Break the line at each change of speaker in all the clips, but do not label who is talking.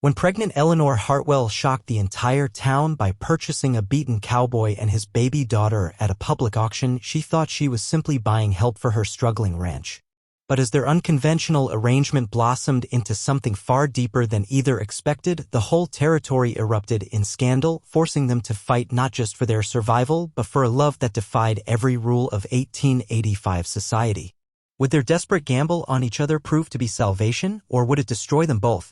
When pregnant Eleanor Hartwell shocked the entire town by purchasing a beaten cowboy and his baby daughter at a public auction, she thought she was simply buying help for her struggling ranch. But as their unconventional arrangement blossomed into something far deeper than either expected, the whole territory erupted in scandal, forcing them to fight not just for their survival, but for a love that defied every rule of 1885 society. Would their desperate gamble on each other prove to be salvation, or would it destroy them both?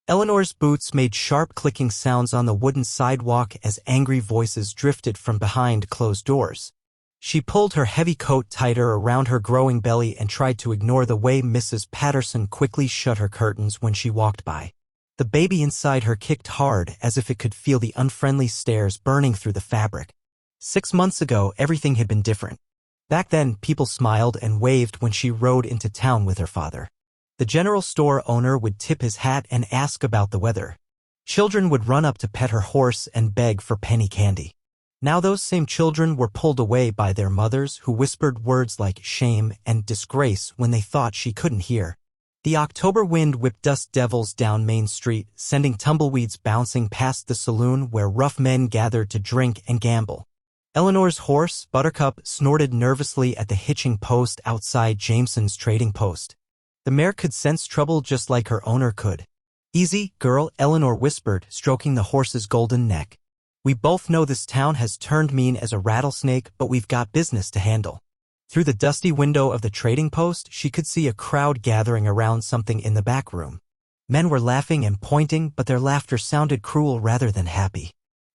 Eleanor's boots made sharp clicking sounds on the wooden sidewalk as angry voices drifted from behind closed doors. She pulled her heavy coat tighter around her growing belly and tried to ignore the way Mrs. Patterson quickly shut her curtains when she walked by. The baby inside her kicked hard as if it could feel the unfriendly stares burning through the fabric. 6 months ago, everything had been different. Back then, people smiled and waved when she rode into town with her father. The general store owner would tip his hat and ask about the weather. Children would run up to pet her horse and beg for penny candy. Now those same children were pulled away by their mothers who whispered words like shame and disgrace when they thought she couldn't hear. The October wind whipped dust devils down Main Street, sending tumbleweeds bouncing past the saloon where rough men gathered to drink and gamble. Eleanor's horse, Buttercup, snorted nervously at the hitching post outside Jameson's trading post. The mare could sense trouble just like her owner could. "Easy, girl," Eleanor whispered, stroking the horse's golden neck. "We both know this town has turned mean as a rattlesnake, but we've got business to handle." Through the dusty window of the trading post, she could see a crowd gathering around something in the back room. Men were laughing and pointing, but their laughter sounded cruel rather than happy.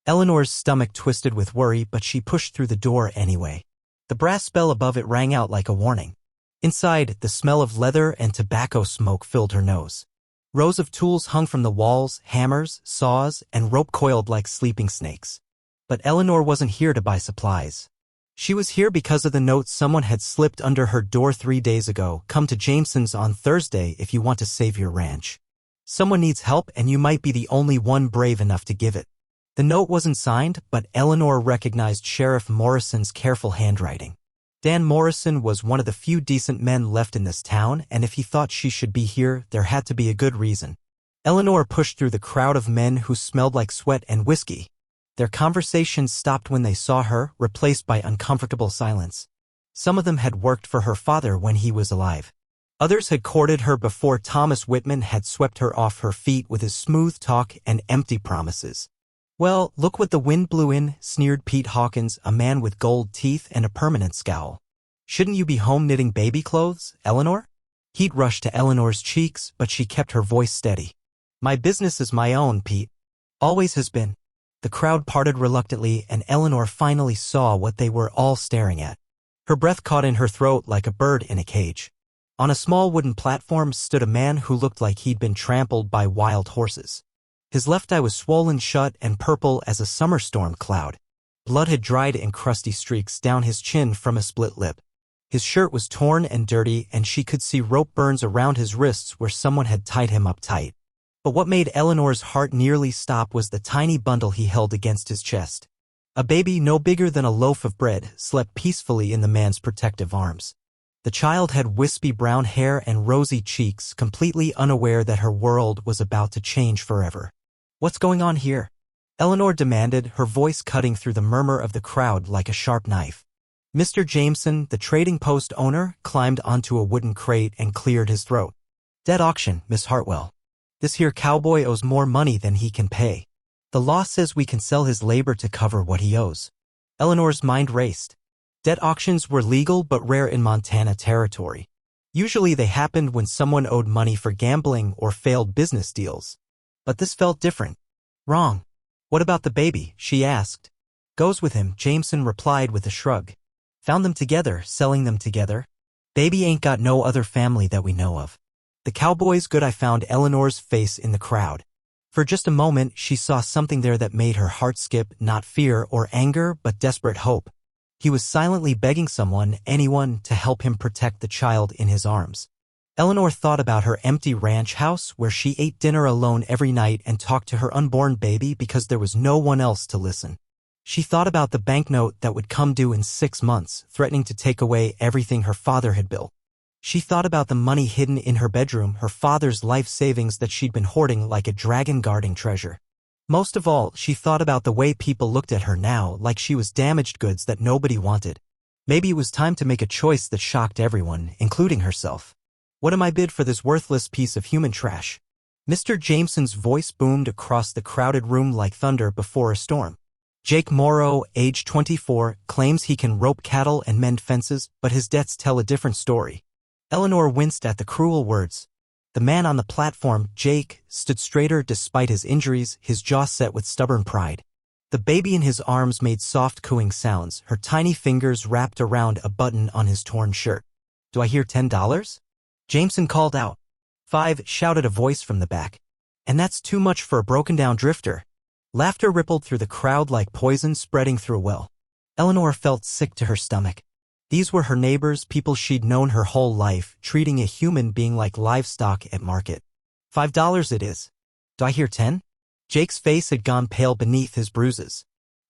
Eleanor's stomach twisted with worry, but she pushed through the door anyway. The brass bell above it rang out like a warning. Inside, the smell of leather and tobacco smoke filled her nose. Rows of tools hung from the walls, hammers, saws, and rope coiled like sleeping snakes. But Eleanor wasn't here to buy supplies. She was here because of the note someone had slipped under her door 3 days ago. "Come to Jameson's on Thursday if you want to save your ranch. Someone needs help and you might be the only one brave enough to give it." The note wasn't signed, but Eleanor recognized Sheriff Morrison's careful handwriting. Dan Morrison was one of the few decent men left in this town, and if he thought she should be here, there had to be a good reason. Eleanor pushed through the crowd of men who smelled like sweat and whiskey. Their conversations stopped when they saw her, replaced by uncomfortable silence. Some of them had worked for her father when he was alive. Others had courted her before Thomas Whitman had swept her off her feet with his smooth talk and empty promises. "Well, look what the wind blew in," sneered Pete Hawkins, a man with gold teeth and a permanent scowl. "Shouldn't you be home knitting baby clothes, Eleanor?" Heat rushed to Eleanor's cheeks, but she kept her voice steady. "My business is my own, Pete. Always has been." The crowd parted reluctantly, and Eleanor finally saw what they were all staring at. Her breath caught in her throat like a bird in a cage. On a small wooden platform stood a man who looked like he'd been trampled by wild horses. His left eye was swollen shut and purple as a summer storm cloud. Blood had dried in crusty streaks down his chin from a split lip. His shirt was torn and dirty, and she could see rope burns around his wrists where someone had tied him up tight. But what made Eleanor's heart nearly stop was the tiny bundle he held against his chest. A baby no bigger than a loaf of bread slept peacefully in the man's protective arms. The child had wispy brown hair and rosy cheeks, completely unaware that her world was about to change forever. "What's going on here?" Eleanor demanded, her voice cutting through the murmur of the crowd like a sharp knife. Mr. Jameson, the trading post owner, climbed onto a wooden crate and cleared his throat. "Dead auction, Miss Hartwell. This here cowboy owes more money than he can pay. The law says we can sell his labor to cover what he owes." Eleanor's mind raced. Debt auctions were legal but rare in Montana territory. Usually they happened when someone owed money for gambling or failed business deals. But this felt different. Wrong. "What about the baby?" she asked. "Goes with him," Jameson replied with a shrug. "Found them together, selling them together. Baby ain't got no other family that we know of." "The cowboy's good." I found Eleanor's face in the crowd. For just a moment, she saw something there that made her heart skip, not fear or anger, but desperate hope. He was silently begging someone, anyone, to help him protect the child in his arms. Eleanor thought about her empty ranch house where she ate dinner alone every night and talked to her unborn baby because there was no one else to listen. She thought about the banknote that would come due in 6 months, threatening to take away everything her father had built. She thought about the money hidden in her bedroom, her father's life savings that she'd been hoarding like a dragon guarding treasure. Most of all, she thought about the way people looked at her now, like she was damaged goods that nobody wanted. Maybe it was time to make a choice that shocked everyone, including herself. What am I bid for this worthless piece of human trash? Mr. Jameson's voice boomed across the crowded room like thunder before a storm. Jake Morrow, age 24, claims he can rope cattle and mend fences, but his debts tell a different story. Eleanor winced at the cruel words. The man on the platform, Jake, stood straighter despite his injuries, his jaw set with stubborn pride. The baby in his arms made soft cooing sounds, her tiny fingers wrapped around a button on his torn shirt. Do I hear $10? Jameson called out. 5, shouted a voice from the back. And that's too much for a broken-down drifter. Laughter rippled through the crowd like poison spreading through a well. Eleanor felt sick to her stomach. These were her neighbors, people she'd known her whole life, treating a human being like livestock at market. $5 it is. Do I hear 10? Jake's face had gone pale beneath his bruises.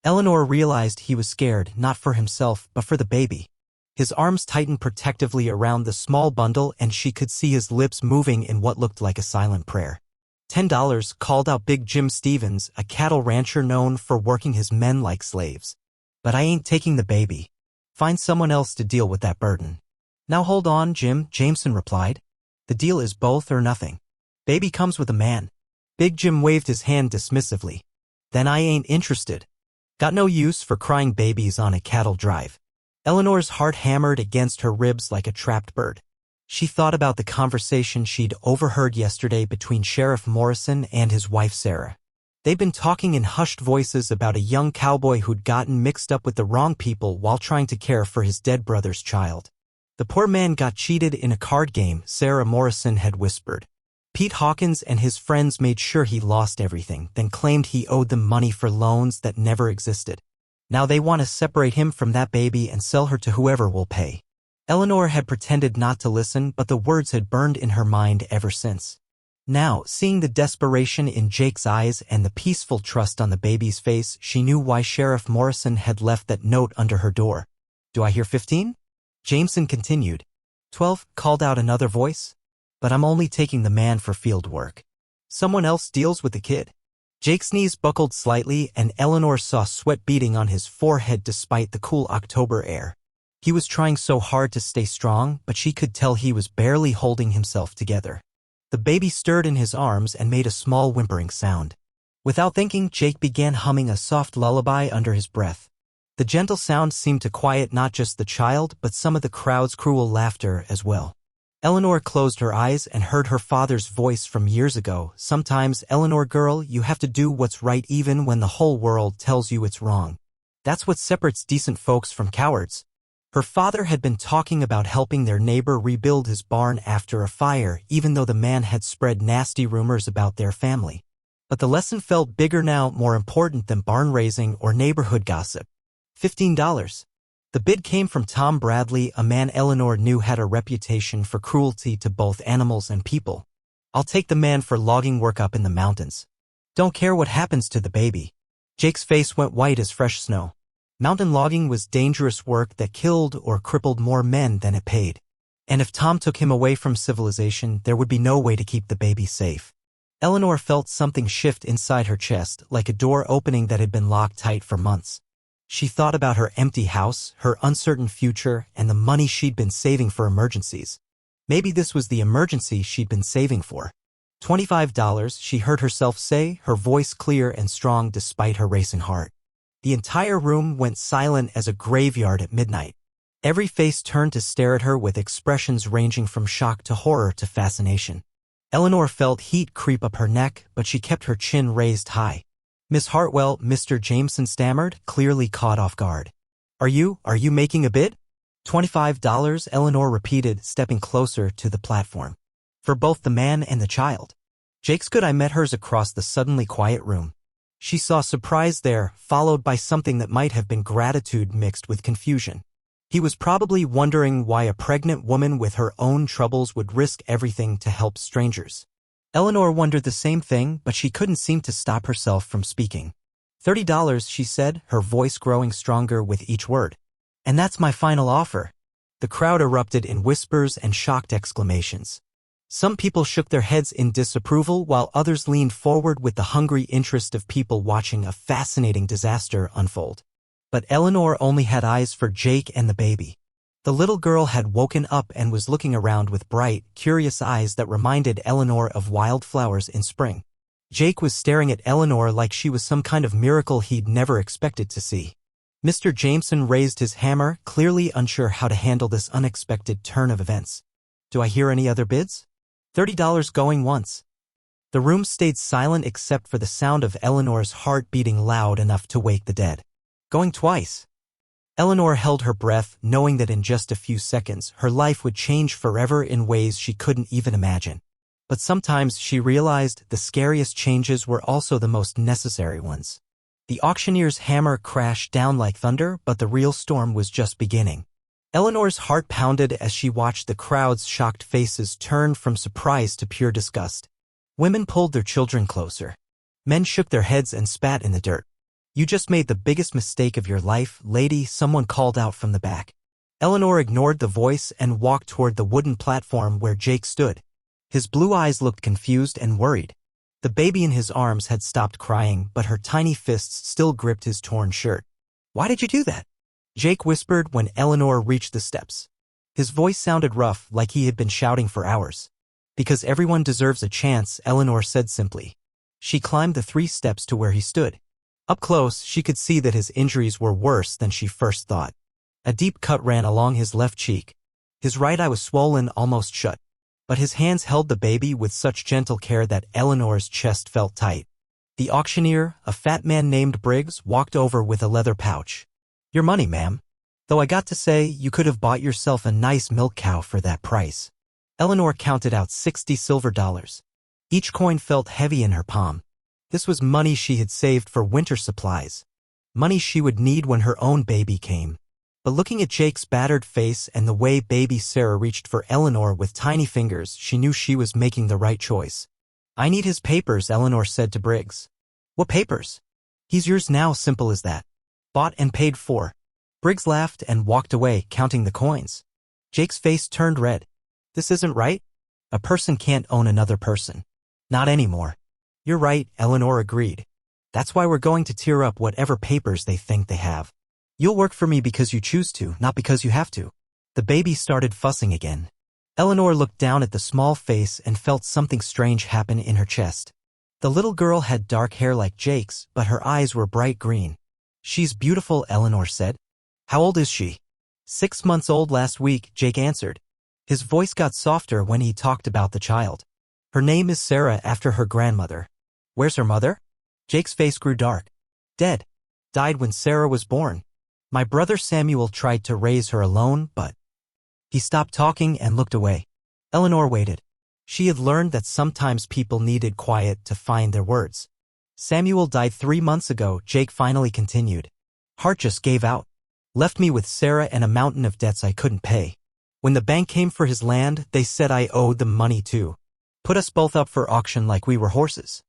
Eleanor realized he was scared, not for himself, but for the baby. His arms tightened protectively around the small bundle and she could see his lips moving in what looked like a silent prayer. $10, called out Big Jim Stevens, a cattle rancher known for working his men like slaves. But I ain't taking the baby. Find someone else to deal with that burden. Now hold on, Jim, Jameson replied. The deal is both or nothing. Baby comes with a man. Big Jim waved his hand dismissively. Then I ain't interested. Got no use for crying babies on a cattle drive. Eleanor's heart hammered against her ribs like a trapped bird. She thought about the conversation she'd overheard yesterday between Sheriff Morrison and his wife Sarah. They'd been talking in hushed voices about a young cowboy who'd gotten mixed up with the wrong people while trying to care for his dead brother's child. The poor man got cheated in a card game, Sarah Morrison had whispered. Pete Hawkins and his friends made sure he lost everything, then claimed he owed them money for loans that never existed. Now they want to separate him from that baby and sell her to whoever will pay. Eleanor had pretended not to listen, but the words had burned in her mind ever since. Now, seeing the desperation in Jake's eyes and the peaceful trust on the baby's face, she knew why Sheriff Morrison had left that note under her door. Do I hear 15? Jameson continued. 12, called out another voice. But I'm only taking the man for field work. Someone else deals with the kid. Jake's knees buckled slightly and Eleanor saw sweat beading on his forehead despite the cool October air. He was trying so hard to stay strong, but she could tell he was barely holding himself together. The baby stirred in his arms and made a small whimpering sound. Without thinking, Jake began humming a soft lullaby under his breath. The gentle sound seemed to quiet not just the child, but some of the crowd's cruel laughter as well. Eleanor closed her eyes and heard her father's voice from years ago. Sometimes, Eleanor girl, you have to do what's right even when the whole world tells you it's wrong. That's what separates decent folks from cowards. Her father had been talking about helping their neighbor rebuild his barn after a fire, even though the man had spread nasty rumors about their family. But the lesson felt bigger now, more important than barn raising or neighborhood gossip. $15. The bid came from Tom Bradley, a man Eleanor knew had a reputation for cruelty to both animals and people. I'll take the man for logging work up in the mountains. Don't care what happens to the baby. Jake's face went white as fresh snow. Mountain logging was dangerous work that killed or crippled more men than it paid. And if Tom took him away from civilization, there would be no way to keep the baby safe. Eleanor felt something shift inside her chest, like a door opening that had been locked tight for months. She thought about her empty house, her uncertain future, and the money she'd been saving for emergencies. Maybe this was the emergency she'd been saving for. $25, she heard herself say, her voice clear and strong despite her racing heart. The entire room went silent as a graveyard at midnight. Every face turned to stare at her with expressions ranging from shock to horror to fascination. Eleanor felt heat creep up her neck, but she kept her chin raised high. Miss Hartwell, Mr. Jameson stammered, clearly caught off guard. Are you making a bid? $25, Eleanor repeated, stepping closer to the platform. For both the man and the child. Jake's good. I met hers across the suddenly quiet room. She saw surprise there, followed by something that might have been gratitude mixed with confusion. He was probably wondering why a pregnant woman with her own troubles would risk everything to help strangers. Eleanor wondered the same thing, but she couldn't seem to stop herself from speaking. $30, she said, her voice growing stronger with each word. And that's my final offer. The crowd erupted in whispers and shocked exclamations. Some people shook their heads in disapproval while others leaned forward with the hungry interest of people watching a fascinating disaster unfold. But Eleanor only had eyes for Jake and the baby. The little girl had woken up and was looking around with bright, curious eyes that reminded Eleanor of wildflowers in spring. Jake was staring at Eleanor like she was some kind of miracle he'd never expected to see. Mr. Jameson raised his hammer, clearly unsure how to handle this unexpected turn of events. "Do I hear any other bids?" $30 going once. The room stayed silent except for the sound of Eleanor's heart beating loud enough to wake the dead. "Going twice." Eleanor held her breath, knowing that in just a few seconds her life would change forever in ways she couldn't even imagine. But sometimes she realized the scariest changes were also the most necessary ones. The auctioneer's hammer crashed down like thunder, but the real storm was just beginning. Eleanor's heart pounded as she watched the crowd's shocked faces turn from surprise to pure disgust. Women pulled their children closer. Men shook their heads and spat in the dirt. "You just made the biggest mistake of your life, lady," someone called out from the back. Eleanor ignored the voice and walked toward the wooden platform where Jake stood. His blue eyes looked confused and worried. The baby in his arms had stopped crying, but her tiny fists still gripped his torn shirt. "Why did you do that?" Jake whispered when Eleanor reached the steps. His voice sounded rough, like he had been shouting for hours. "Because everyone deserves a chance," Eleanor said simply. She climbed the 3 steps to where he stood. Up close, she could see that his injuries were worse than she first thought. A deep cut ran along his left cheek. His right eye was swollen almost shut. But his hands held the baby with such gentle care that Eleanor's chest felt tight. The auctioneer, a fat man named Briggs, walked over with a leather pouch. "Your money, ma'am. Though I got to say, you could have bought yourself a nice milk cow for that price." Eleanor counted out 60 silver dollars. Each coin felt heavy in her palm. This was money she had saved for winter supplies. Money she would need when her own baby came. But looking at Jake's battered face and the way baby Sarah reached for Eleanor with tiny fingers, she knew she was making the right choice. "I need his papers," Eleanor said to Briggs. "What papers?" "He's yours now, simple as that. Bought and paid for." Briggs laughed and walked away, counting the coins. Jake's face turned red. "This isn't right. A person can't own another person. Not anymore." "You're right," Eleanor agreed. "That's why we're going to tear up whatever papers they think they have. You'll work for me because you choose to, not because you have to." The baby started fussing again. Eleanor looked down at the small face and felt something strange happen in her chest. The little girl had dark hair like Jake's, but her eyes were bright green. "She's beautiful," Eleanor said. "How old is she?" 6 months old last week, Jake answered. His voice got softer when he talked about the child. "Her name is Sarah, after her grandmother." "Where's her mother?" Jake's face grew dark. "Dead. Died when Sarah was born. My brother Samuel tried to raise her alone, but..." He stopped talking and looked away. Eleanor waited. She had learned that sometimes people needed quiet to find their words. "Samuel died 3 months ago," Jake finally continued. "Heart just gave out. Left me with Sarah and a mountain of debts I couldn't pay. When the bank came for his land, they said I owed them money too. Put us both up for auction like we were horses."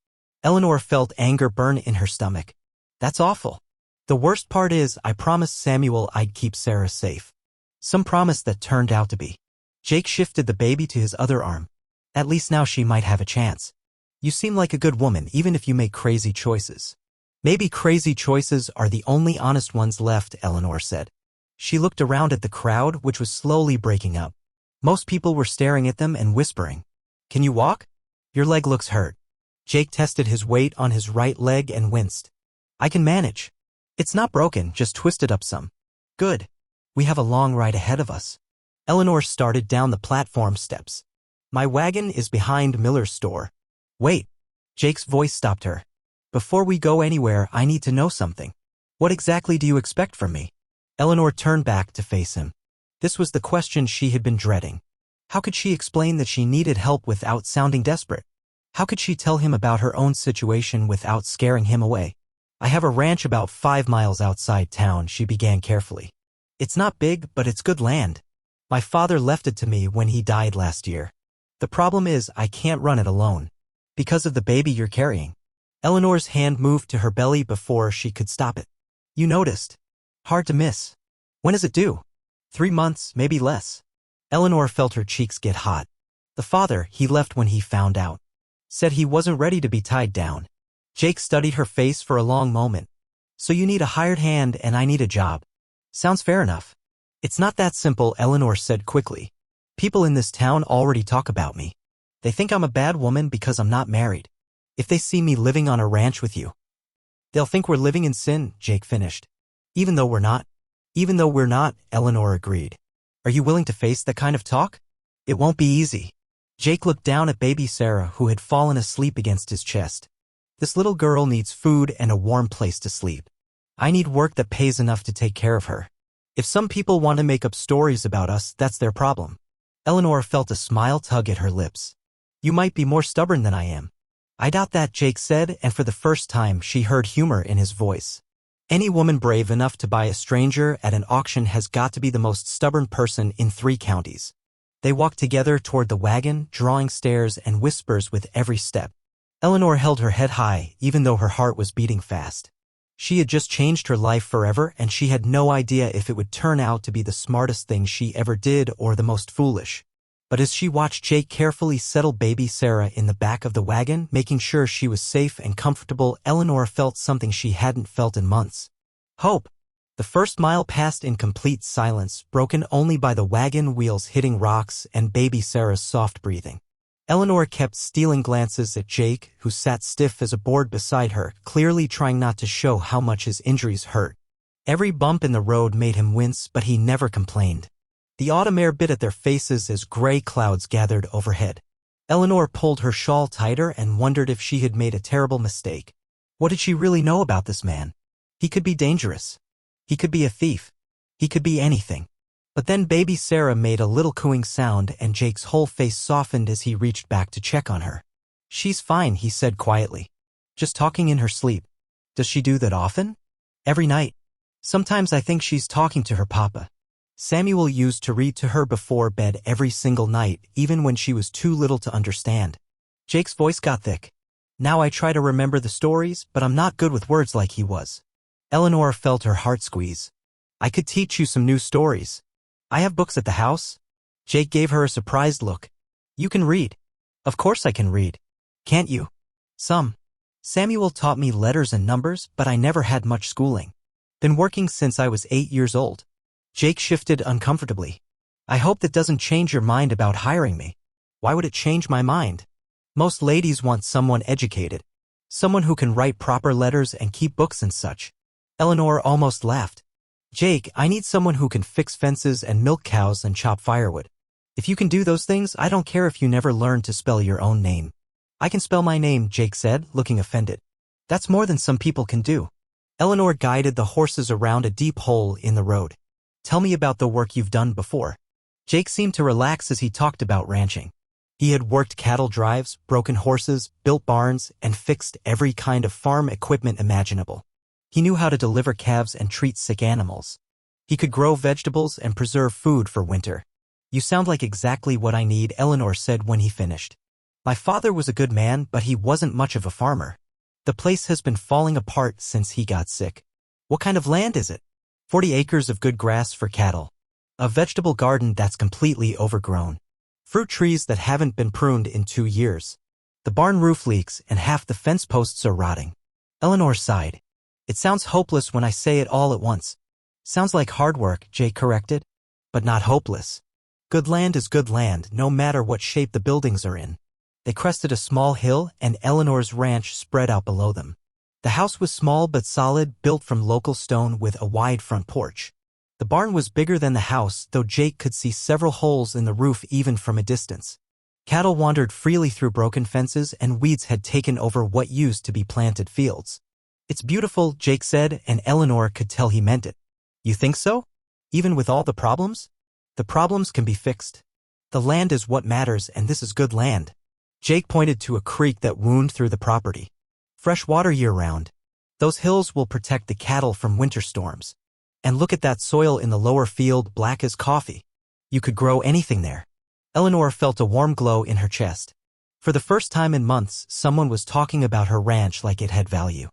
Eleanor felt anger burn in her stomach. "That's awful. The worst part is I promised Samuel I'd keep Sarah safe. Some promise that turned out to be." Jake shifted the baby to his other arm. "At least now she might have a chance. You seem like a good woman even if you make crazy choices." "Maybe crazy choices are the only honest ones left," Eleanor said. She looked around at the crowd, which was slowly breaking up. Most people were staring at them and whispering. "Can you walk? Your leg looks hurt." Jake tested his weight on his right leg and winced. "I can manage. It's not broken, just twisted up some." "Good. We have a long ride ahead of us." Eleanor started down the platform steps. "My wagon is behind Miller's store." "Wait." Jake's voice stopped her. "Before we go anywhere, I need to know something. What exactly do you expect from me?" Eleanor turned back to face him. This was the question she had been dreading. How could she explain that she needed help without sounding desperate? How could she tell him about her own situation without scaring him away? "I have a ranch about 5 miles outside town," she began carefully. "It's not big, but it's good land. My father left it to me when he died last year. The problem is I can't run it alone. Because of the baby you're carrying." Eleanor's hand moved to her belly before she could stop it. "You noticed. Hard to miss. When is it due?" 3 months, maybe less. Eleanor felt her cheeks get hot. The father, he left when he found out. Said he wasn't ready to be tied down. Jake studied her face for a long moment. So you need a hired hand and I need a job. Sounds fair enough. It's not that simple, Eleanor said quickly. People in this town already talk about me. They think I'm a bad woman because I'm not married. If they see me living on a ranch with you, they'll think we're living in sin, Jake finished. Even though we're not. Even though we're not, Eleanor agreed. Are you willing to face that kind of talk? It won't be easy. Jake looked down at baby Sarah, who had fallen asleep against his chest. This little girl needs food and a warm place to sleep. I need work that pays enough to take care of her. If some people want to make up stories about us, that's their problem. Eleanor felt a smile tug at her lips. You might be more stubborn than I am. I doubt that, Jake said, and for the first time she heard humor in his voice. Any woman brave enough to buy a stranger at an auction has got to be the most stubborn person in 3 counties. They walked together toward the wagon, drawing stares and whispers with every step. Eleanor held her head high, even though her heart was beating fast. She had just changed her life forever, and she had no idea if it would turn out to be the smartest thing she ever did or the most foolish. But as she watched Jake carefully settle baby Sarah in the back of the wagon, making sure she was safe and comfortable, Eleanor felt something she hadn't felt in months. Hope. The first mile passed in complete silence, broken only by the wagon wheels hitting rocks and baby Sarah's soft breathing. Eleanor kept stealing glances at Jake, who sat stiff as a board beside her, clearly trying not to show how much his injuries hurt. Every bump in the road made him wince, but he never complained. The autumn air bit at their faces as gray clouds gathered overhead. Eleanor pulled her shawl tighter and wondered if she had made a terrible mistake. What did she really know about this man? He could be dangerous. He could be a thief. He could be anything. But then baby Sarah made a little cooing sound and Jake's whole face softened as he reached back to check on her. She's fine, he said quietly. Just talking in her sleep. Does she do that often? Every night. Sometimes I think she's talking to her papa. Samuel used to read to her before bed every single night, even when she was too little to understand. Jake's voice got thick. Now I try to remember the stories, but I'm not good with words like he was. Eleanor felt her heart squeeze. I could teach you some new stories. I have books at the house. Jake gave her a surprised look. You can read. Of course I can read. Can't you? Some. Samuel taught me letters and numbers, but I never had much schooling. Been working since I was 8 years old. Jake shifted uncomfortably. I hope that doesn't change your mind about hiring me. Why would it change my mind? Most ladies want someone educated. Someone who can write proper letters and keep books and such. Eleanor almost laughed. Jake, I need someone who can fix fences and milk cows and chop firewood. If you can do those things, I don't care if you never learn to spell your own name. I can spell my name, Jake said, looking offended. That's more than some people can do. Eleanor guided the horses around a deep hole in the road. Tell me about the work you've done before. Jake seemed to relax as he talked about ranching. He had worked cattle drives, broken horses, built barns, and fixed every kind of farm equipment imaginable. He knew how to deliver calves and treat sick animals. He could grow vegetables and preserve food for winter. You sound like exactly what I need, Eleanor said when he finished. My father was a good man, but he wasn't much of a farmer. The place has been falling apart since he got sick. What kind of land is it? 40 acres of good grass for cattle. A vegetable garden that's completely overgrown. Fruit trees that haven't been pruned in 2 years. The barn roof leaks and half the fence posts are rotting. Eleanor sighed. It sounds hopeless when I say it all at once. Sounds like hard work, Jake corrected. But not hopeless. Good land is good land, no matter what shape the buildings are in. They crested a small hill, and Eleanor's ranch spread out below them. The house was small but solid, built from local stone with a wide front porch. The barn was bigger than the house, though Jake could see several holes in the roof even from a distance. Cattle wandered freely through broken fences, and weeds had taken over what used to be planted fields. It's beautiful, Jake said, and Eleanor could tell he meant it. You think so? Even with all the problems? The problems can be fixed. The land is what matters, and this is good land. Jake pointed to a creek that wound through the property. Fresh water year-round. Those hills will protect the cattle from winter storms. And look at that soil in the lower field, black as coffee. You could grow anything there. Eleanor felt a warm glow in her chest. For the first time in months, someone was talking about her ranch like it had value.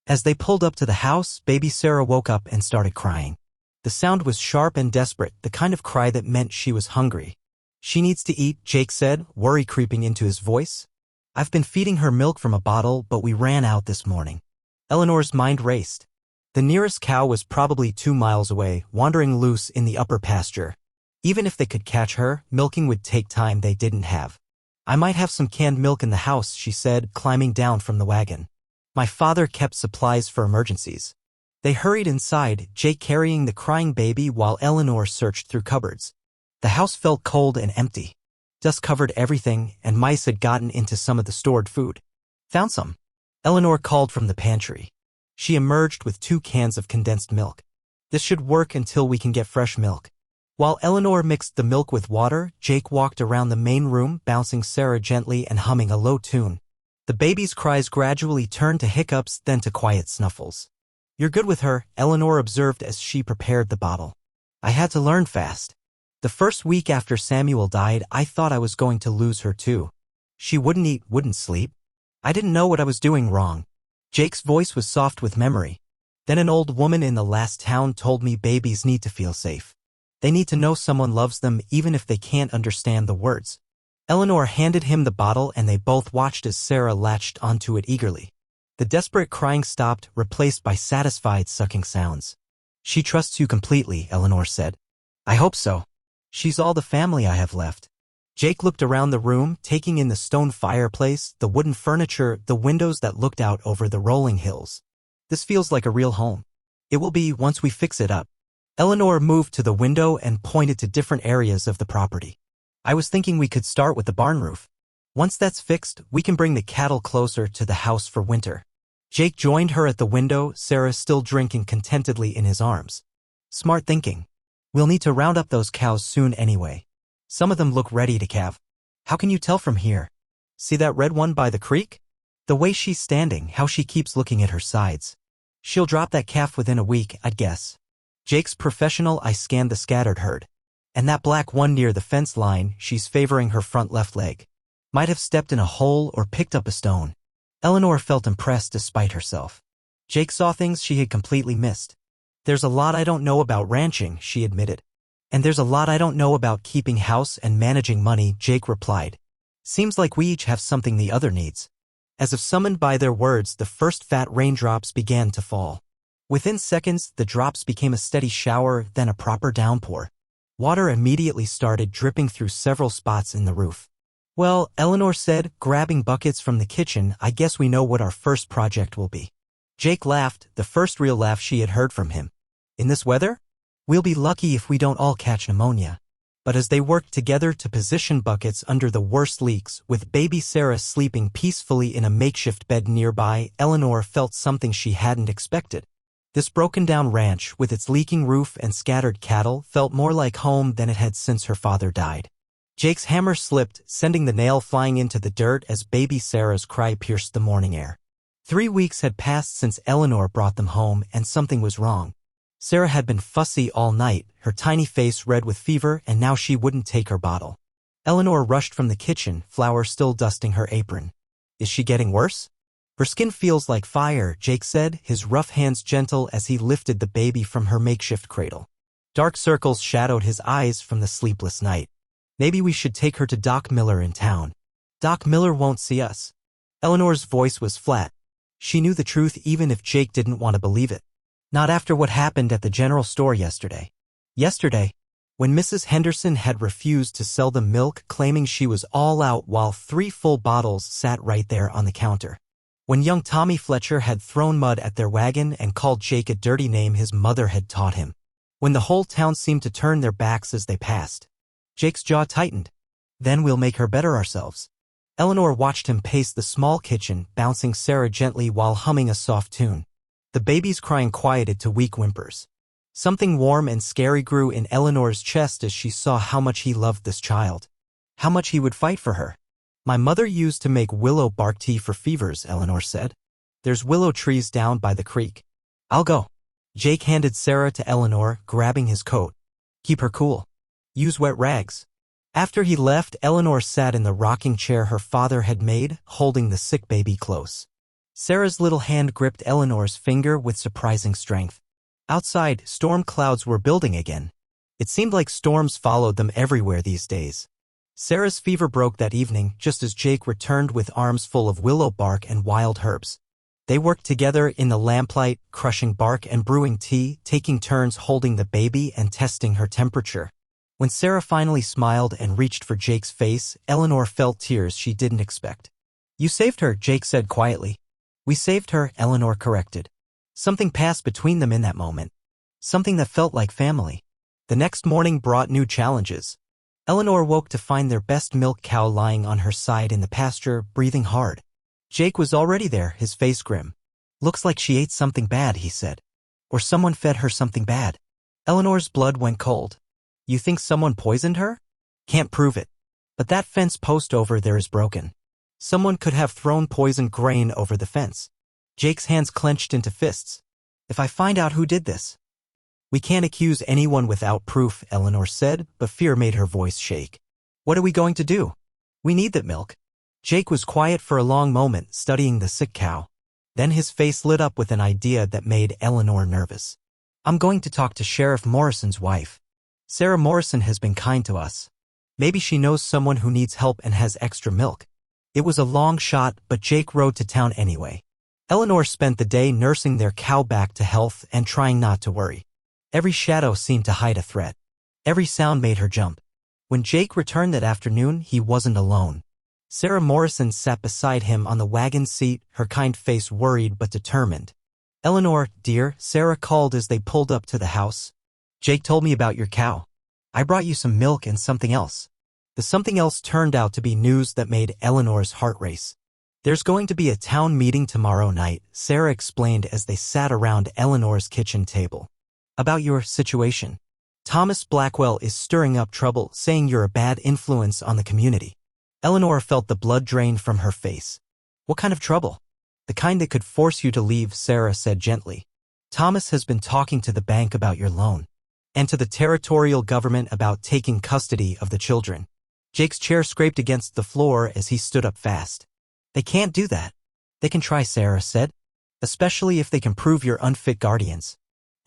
As they pulled up to the house, baby Sarah woke up and started crying. The sound was sharp and desperate, the kind of cry that meant she was hungry. She needs to eat, Jake said, worry creeping into his voice. I've been feeding her milk from a bottle, but we ran out this morning. Eleanor's mind raced. The nearest cow was probably 2 miles away, wandering loose in the upper pasture. Even if they could catch her, milking would take time they didn't have. I might have some canned milk in the house, she said, climbing down from the wagon. My father kept supplies for emergencies. They hurried inside, Jake carrying the crying baby while Eleanor searched through cupboards. The house felt cold and empty. Dust covered everything, and mice had gotten into some of the stored food. Found some. Eleanor called from the pantry. She emerged with 2 cans of condensed milk. This should work until we can get fresh milk. While Eleanor mixed the milk with water, Jake walked around the main room, bouncing Sarah gently and humming a low tune. The baby's cries gradually turned to hiccups, then to quiet snuffles. You're good with her, Eleanor observed as she prepared the bottle. I had to learn fast. The first week after Samuel died, I thought I was going to lose her too. She wouldn't eat, wouldn't sleep. I didn't know what I was doing wrong. Jake's voice was soft with memory. Then an old woman in the last town told me babies need to feel safe. They need to know someone loves them even if they can't understand the words. Eleanor handed him the bottle and they both watched as Sarah latched onto it eagerly. The desperate crying stopped, replaced by satisfied sucking sounds. She trusts you completely, Eleanor said. I hope so. She's all the family I have left. Jake looked around the room, taking in the stone fireplace, the wooden furniture, the windows that looked out over the rolling hills. This feels like a real home. It will be once we fix it up. Eleanor moved to the window and pointed to different areas of the property. I was thinking we could start with the barn roof. Once that's fixed, we can bring the cattle closer to the house for winter. Jake joined her at the window, Sarah still drinking contentedly in his arms. Smart thinking. We'll need to round up those cows soon anyway. Some of them look ready to calve. How can you tell from here? See that red one by the creek? The way she's standing, how she keeps looking at her sides. She'll drop that calf within a week, I'd guess. Jake's professional eye scanned the scattered herd. And that black one near the fence line, she's favoring her front left leg. Might have stepped in a hole or picked up a stone. Eleanor felt impressed despite herself. Jake saw things she had completely missed. There's a lot I don't know about ranching, she admitted. And there's a lot I don't know about keeping house and managing money, Jake replied. Seems like we each have something the other needs. As if summoned by their words, the first fat raindrops began to fall. Within seconds, the drops became a steady shower, then a proper downpour. Water immediately started dripping through several spots in the roof. Well, Eleanor said, grabbing buckets from the kitchen, I guess we know what our first project will be. Jake laughed, the first real laugh she had heard from him. In this weather? We'll be lucky if we don't all catch pneumonia. But as they worked together to position buckets under the worst leaks, with baby Sarah sleeping peacefully in a makeshift bed nearby, Eleanor felt something she hadn't expected. This broken-down ranch, with its leaking roof and scattered cattle, felt more like home than it had since her father died. Jake's hammer slipped, sending the nail flying into the dirt as baby Sarah's cry pierced the morning air. 3 weeks had passed since Eleanor brought them home, and something was wrong. Sarah had been fussy all night, her tiny face red with fever, and now she wouldn't take her bottle. Eleanor rushed from the kitchen, flour still dusting her apron. Is she getting worse? Her skin feels like fire, Jake said, his rough hands gentle as he lifted the baby from her makeshift cradle. Dark circles shadowed his eyes from the sleepless night. Maybe we should take her to Doc Miller in town. Doc Miller won't see us. Eleanor's voice was flat. She knew the truth even if Jake didn't want to believe it. Not after what happened at the general store yesterday. Yesterday, when Mrs. Henderson had refused to sell them milk, claiming she was all out while 3 full bottles sat right there on the counter. When young Tommy Fletcher had thrown mud at their wagon and called Jake a dirty name his mother had taught him. When the whole town seemed to turn their backs as they passed. Jake's jaw tightened. Then we'll make her better ourselves. Eleanor watched him pace the small kitchen, bouncing Sarah gently while humming a soft tune. The baby's crying quieted to weak whimpers. Something warm and scary grew in Eleanor's chest as she saw how much he loved this child. How much he would fight for her. My mother used to make willow bark tea for fevers, Eleanor said. There's willow trees down by the creek. I'll go. Jake handed Sarah to Eleanor, grabbing his coat. Keep her cool. Use wet rags. After he left, Eleanor sat in the rocking chair her father had made, holding the sick baby close. Sarah's little hand gripped Eleanor's finger with surprising strength. Outside, storm clouds were building again. It seemed like storms followed them everywhere these days. Sarah's fever broke that evening just as Jake returned with arms full of willow bark and wild herbs. They worked together in the lamplight, crushing bark and brewing tea, taking turns holding the baby and testing her temperature. When Sarah finally smiled and reached for Jake's face, Eleanor felt tears she didn't expect. "You saved her," Jake said quietly. "We saved her," Eleanor corrected. Something passed between them in that moment. Something that felt like family. The next morning brought new challenges. Eleanor woke to find their best milk cow lying on her side in the pasture, breathing hard. Jake was already there, his face grim. "Looks like she ate something bad," he said. "Or someone fed her something bad." Eleanor's blood went cold. "You think someone poisoned her?" "Can't prove it. But that fence post over there is broken. Someone could have thrown poisoned grain over the fence." Jake's hands clenched into fists. "If I find out who did this?" "We can't accuse anyone without proof," Eleanor said, but fear made her voice shake. "What are we going to do? We need that milk." Jake was quiet for a long moment, studying the sick cow. Then his face lit up with an idea that made Eleanor nervous. "I'm going to talk to Sheriff Morrison's wife. Sarah Morrison has been kind to us. Maybe she knows someone who needs help and has extra milk." It was a long shot, but Jake rode to town anyway. Eleanor spent the day nursing their cow back to health and trying not to worry. Every shadow seemed to hide a threat. Every sound made her jump. When Jake returned that afternoon, he wasn't alone. Sarah Morrison sat beside him on the wagon seat, her kind face worried but determined. "Eleanor, dear," Sarah called as they pulled up to the house. "Jake told me about your cow. I brought you some milk and something else." The something else turned out to be news that made Eleanor's heart race. "There's going to be a town meeting tomorrow night," Sarah explained as they sat around Eleanor's kitchen table. "About your situation. Thomas Blackwell is stirring up trouble, saying you're a bad influence on the community." Eleanor felt the blood drain from her face. "What kind of trouble?" "The kind that could force you to leave," Sarah said gently. "Thomas has been talking to the bank about your loan. And to the territorial government about taking custody of the children." Jake's chair scraped against the floor as he stood up fast. "They can't do that." "They can try," Sarah said. "Especially if they can prove you're unfit guardians."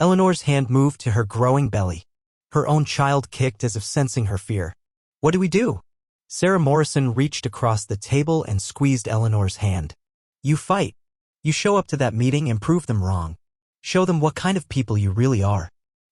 Eleanor's hand moved to her growing belly. Her own child kicked as if sensing her fear. "What do we do?" Sarah Morrison reached across the table and squeezed Eleanor's hand. "You fight. You show up to that meeting and prove them wrong. Show them what kind of people you really are."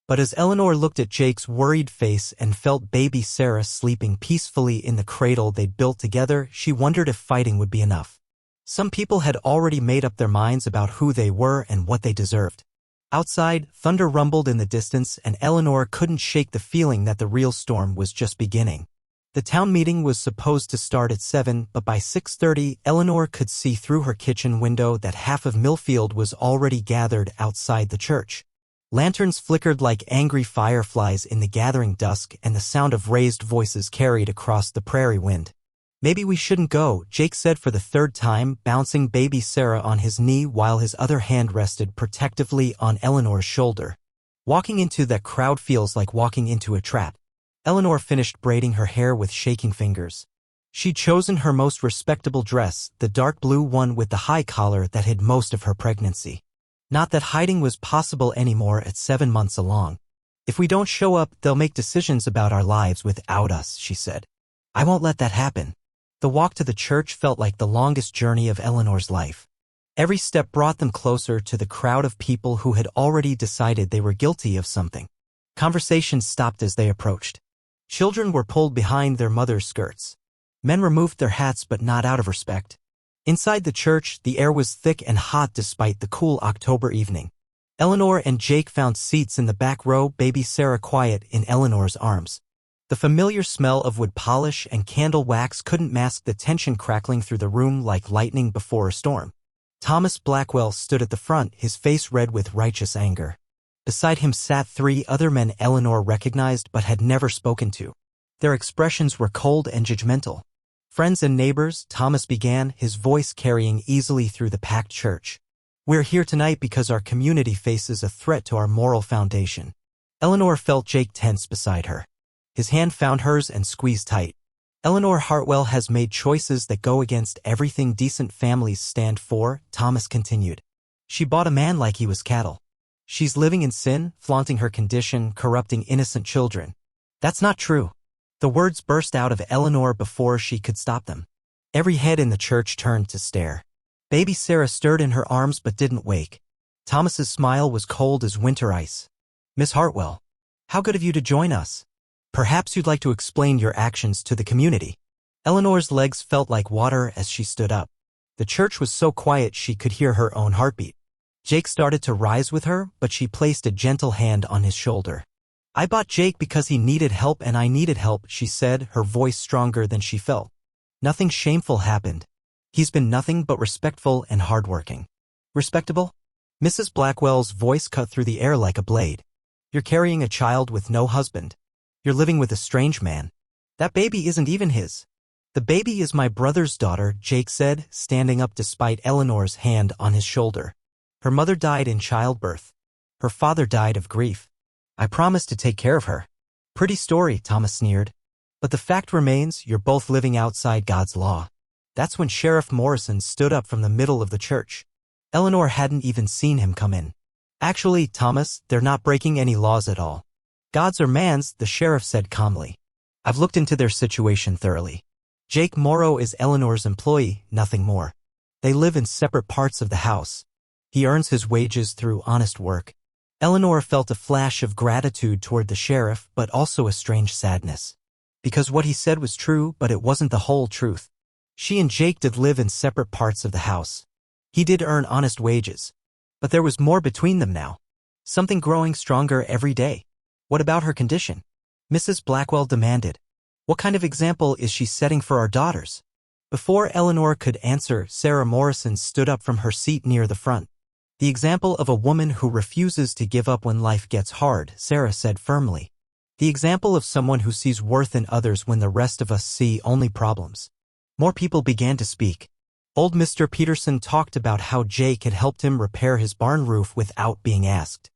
But as Eleanor looked at Jake's worried face and felt baby Sarah sleeping peacefully in the cradle they'd built together, she wondered if fighting would be enough. Some people had already made up their minds about who they were and what they deserved. Outside, thunder rumbled in the distance, and Eleanor couldn't shake the feeling that the real storm was just beginning. The town meeting was supposed to start at 7, but by 6:30, Eleanor could see through her kitchen window that half of Millfield was already gathered outside the church. Lanterns flickered like angry fireflies in the gathering dusk, and the sound of raised voices carried across the prairie wind. "Maybe we shouldn't go," Jake said for the third time, bouncing baby Sarah on his knee while his other hand rested protectively on Eleanor's shoulder. "Walking into that crowd feels like walking into a trap." Eleanor finished braiding her hair with shaking fingers. She'd chosen her most respectable dress, the dark blue one with the high collar that hid most of her pregnancy. Not that hiding was possible anymore at 7 months along. "If we don't show up, they'll make decisions about our lives without us," she said. "I won't let that happen." The walk to the church felt like the longest journey of Eleanor's life. Every step brought them closer to the crowd of people who had already decided they were guilty of something. Conversations stopped as they approached. Children were pulled behind their mothers' skirts. Men removed their hats, but not out of respect. Inside the church, the air was thick and hot despite the cool October evening. Eleanor and Jake found seats in the back row, baby Sarah quiet in Eleanor's arms. The familiar smell of wood polish and candle wax couldn't mask the tension crackling through the room like lightning before a storm. Thomas Blackwell stood at the front, his face red with righteous anger. Beside him sat 3 other men Eleanor recognized but had never spoken to. Their expressions were cold and judgmental. "Friends and neighbors," Thomas began, his voice carrying easily through the packed church. "We're here tonight because our community faces a threat to our moral foundation." Eleanor felt Jake tense beside her. His hand found hers and squeezed tight. "Eleanor Hartwell has made choices that go against everything decent families stand for," Thomas continued. "She bought a man like he was cattle. She's living in sin, flaunting her condition, corrupting innocent children. That's not true. The words burst out of Eleanor before she could stop them. Every head in the church turned to stare. Baby Sarah stirred in her arms but didn't wake. Thomas's smile was cold as winter ice. Miss Hartwell, how good of you to join us. Perhaps you'd like to explain your actions to the community. Eleanor's legs felt like water as she stood up. The church was so quiet she could hear her own heartbeat. Jake started to rise with her, but she placed a gentle hand on his shoulder. I bought Jake because he needed help and I needed help, she said, her voice stronger than she felt. Nothing shameful happened. He's been nothing but respectful and hardworking. Respectable? Mrs. Blackwell's voice cut through the air like a blade. You're carrying a child with no husband. You're living with a strange man. That baby isn't even his. The baby is my brother's daughter, Jake said, standing up despite Eleanor's hand on his shoulder. Her mother died in childbirth. Her father died of grief. I promised to take care of her. Pretty story, Thomas sneered. But the fact remains, you're both living outside God's law. That's when Sheriff Morrison stood up from the middle of the church. Eleanor hadn't even seen him come in. Actually, Thomas, they're not breaking any laws at all. God's or man's, the sheriff said calmly. I've looked into their situation thoroughly. Jake Morrow is Eleanor's employee, nothing more. They live in separate parts of the house. He earns his wages through honest work. Eleanor felt a flash of gratitude toward the sheriff, but also a strange sadness. Because what he said was true, but it wasn't the whole truth. She and Jake did live in separate parts of the house. He did earn honest wages. But there was more between them now. Something growing stronger every day. What about her condition? Mrs. Blackwell demanded. What kind of example is she setting for our daughters? Before Eleanor could answer, Sarah Morrison stood up from her seat near the front. The example of a woman who refuses to give up when life gets hard, Sarah said firmly. The example of someone who sees worth in others when the rest of us see only problems. More people began to speak. Old Mr. Peterson talked about how Jake had helped him repair his barn roof without being asked.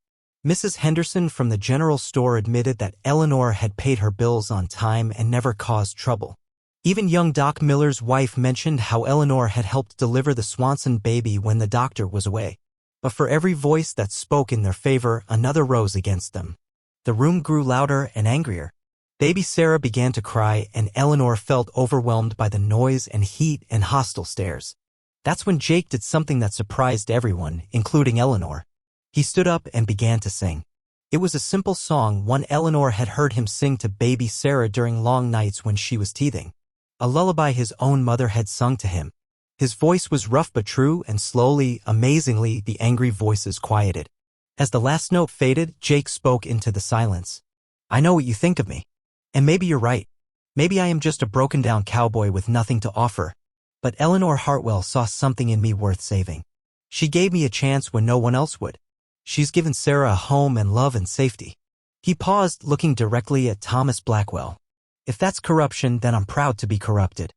Mrs. Henderson from the general store admitted that Eleanor had paid her bills on time and never caused trouble. Even young Doc Miller's wife mentioned how Eleanor had helped deliver the Swanson baby when the doctor was away. But for every voice that spoke in their favor, another rose against them. The room grew louder and angrier. Baby Sarah began to cry, and Eleanor felt overwhelmed by the noise and heat and hostile stares. That's when Jake did something that surprised everyone, including Eleanor. He stood up and began to sing. It was a simple song, one Eleanor had heard him sing to baby Sarah during long nights when she was teething. A lullaby his own mother had sung to him. His voice was rough but true, and slowly, amazingly, the angry voices quieted. As the last note faded, Jake spoke into the silence. I know what you think of me. And maybe you're right. Maybe I am just a broken-down cowboy with nothing to offer. But Eleanor Hartwell saw something in me worth saving. She gave me a chance when no one else would. She's given Sarah a home and love and safety. He paused, looking directly at Thomas Blackwell. If that's corruption, then I'm proud to be corrupted.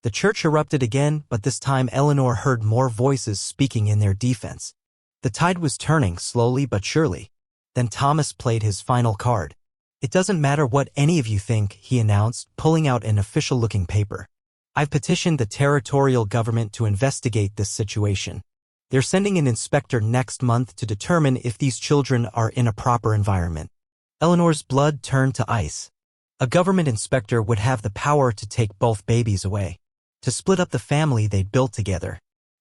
The church erupted again, but this time Eleanor heard more voices speaking in their defense. The tide was turning, slowly but surely. Then Thomas played his final card. It doesn't matter what any of you think, he announced, pulling out an official-looking paper. I've petitioned the territorial government to investigate this situation. They're sending an inspector next month to determine if these children are in a proper environment. Eleanor's blood turned to ice. A government inspector would have the power to take both babies away, to split up the family they'd built together.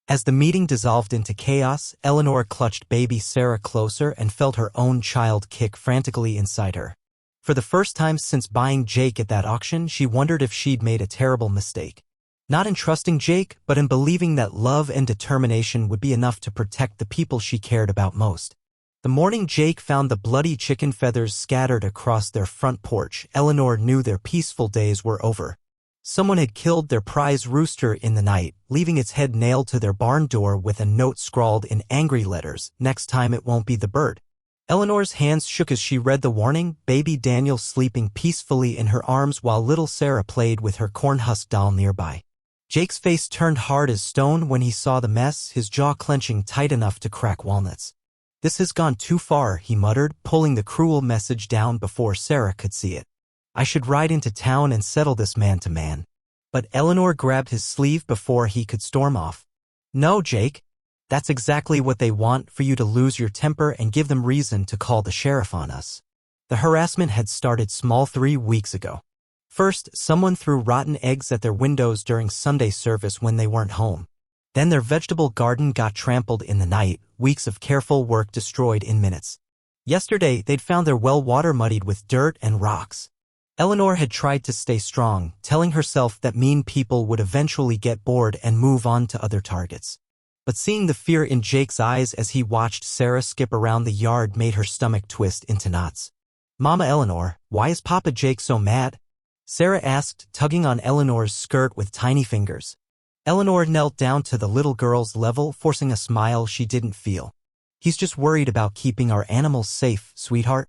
As the meeting dissolved into chaos, Eleanor clutched baby Sarah closer and felt her own child kick frantically inside her. For the first time since buying Jake at that auction, she wondered if she'd made a terrible mistake. Not in trusting Jake, but in believing that love and determination would be enough to protect the people she cared about most. The morning Jake found the bloody chicken feathers scattered across their front porch, Eleanor knew their peaceful days were over. Someone had killed their prize rooster in the night, leaving its head nailed to their barn door with a note scrawled in angry letters, "Next time it won't be the bird." Eleanor's hands shook as she read the warning, baby Daniel sleeping peacefully in her arms while little Sarah played with her cornhusk doll nearby. Jake's face turned hard as stone when he saw the mess, his jaw clenching tight enough to crack walnuts. This has gone too far, he muttered, pulling the cruel message down before Sarah could see it. I should ride into town and settle this man to man. But Eleanor grabbed his sleeve before he could storm off. No, Jake. That's exactly what they want, for you to lose your temper and give them reason to call the sheriff on us. The harassment had started small 3 weeks ago. First, someone threw rotten eggs at their windows during Sunday service when they weren't home. Then their vegetable garden got trampled in the night, weeks of careful work destroyed in minutes. Yesterday, they'd found their well water muddied with dirt and rocks. Eleanor had tried to stay strong, telling herself that mean people would eventually get bored and move on to other targets. But seeing the fear in Jake's eyes as he watched Sarah skip around the yard made her stomach twist into knots. "Mama Eleanor, why is Papa Jake so mad?" Sarah asked, tugging on Eleanor's skirt with tiny fingers. Eleanor knelt down to the little girl's level, forcing a smile she didn't feel. "He's just worried about keeping our animals safe, sweetheart.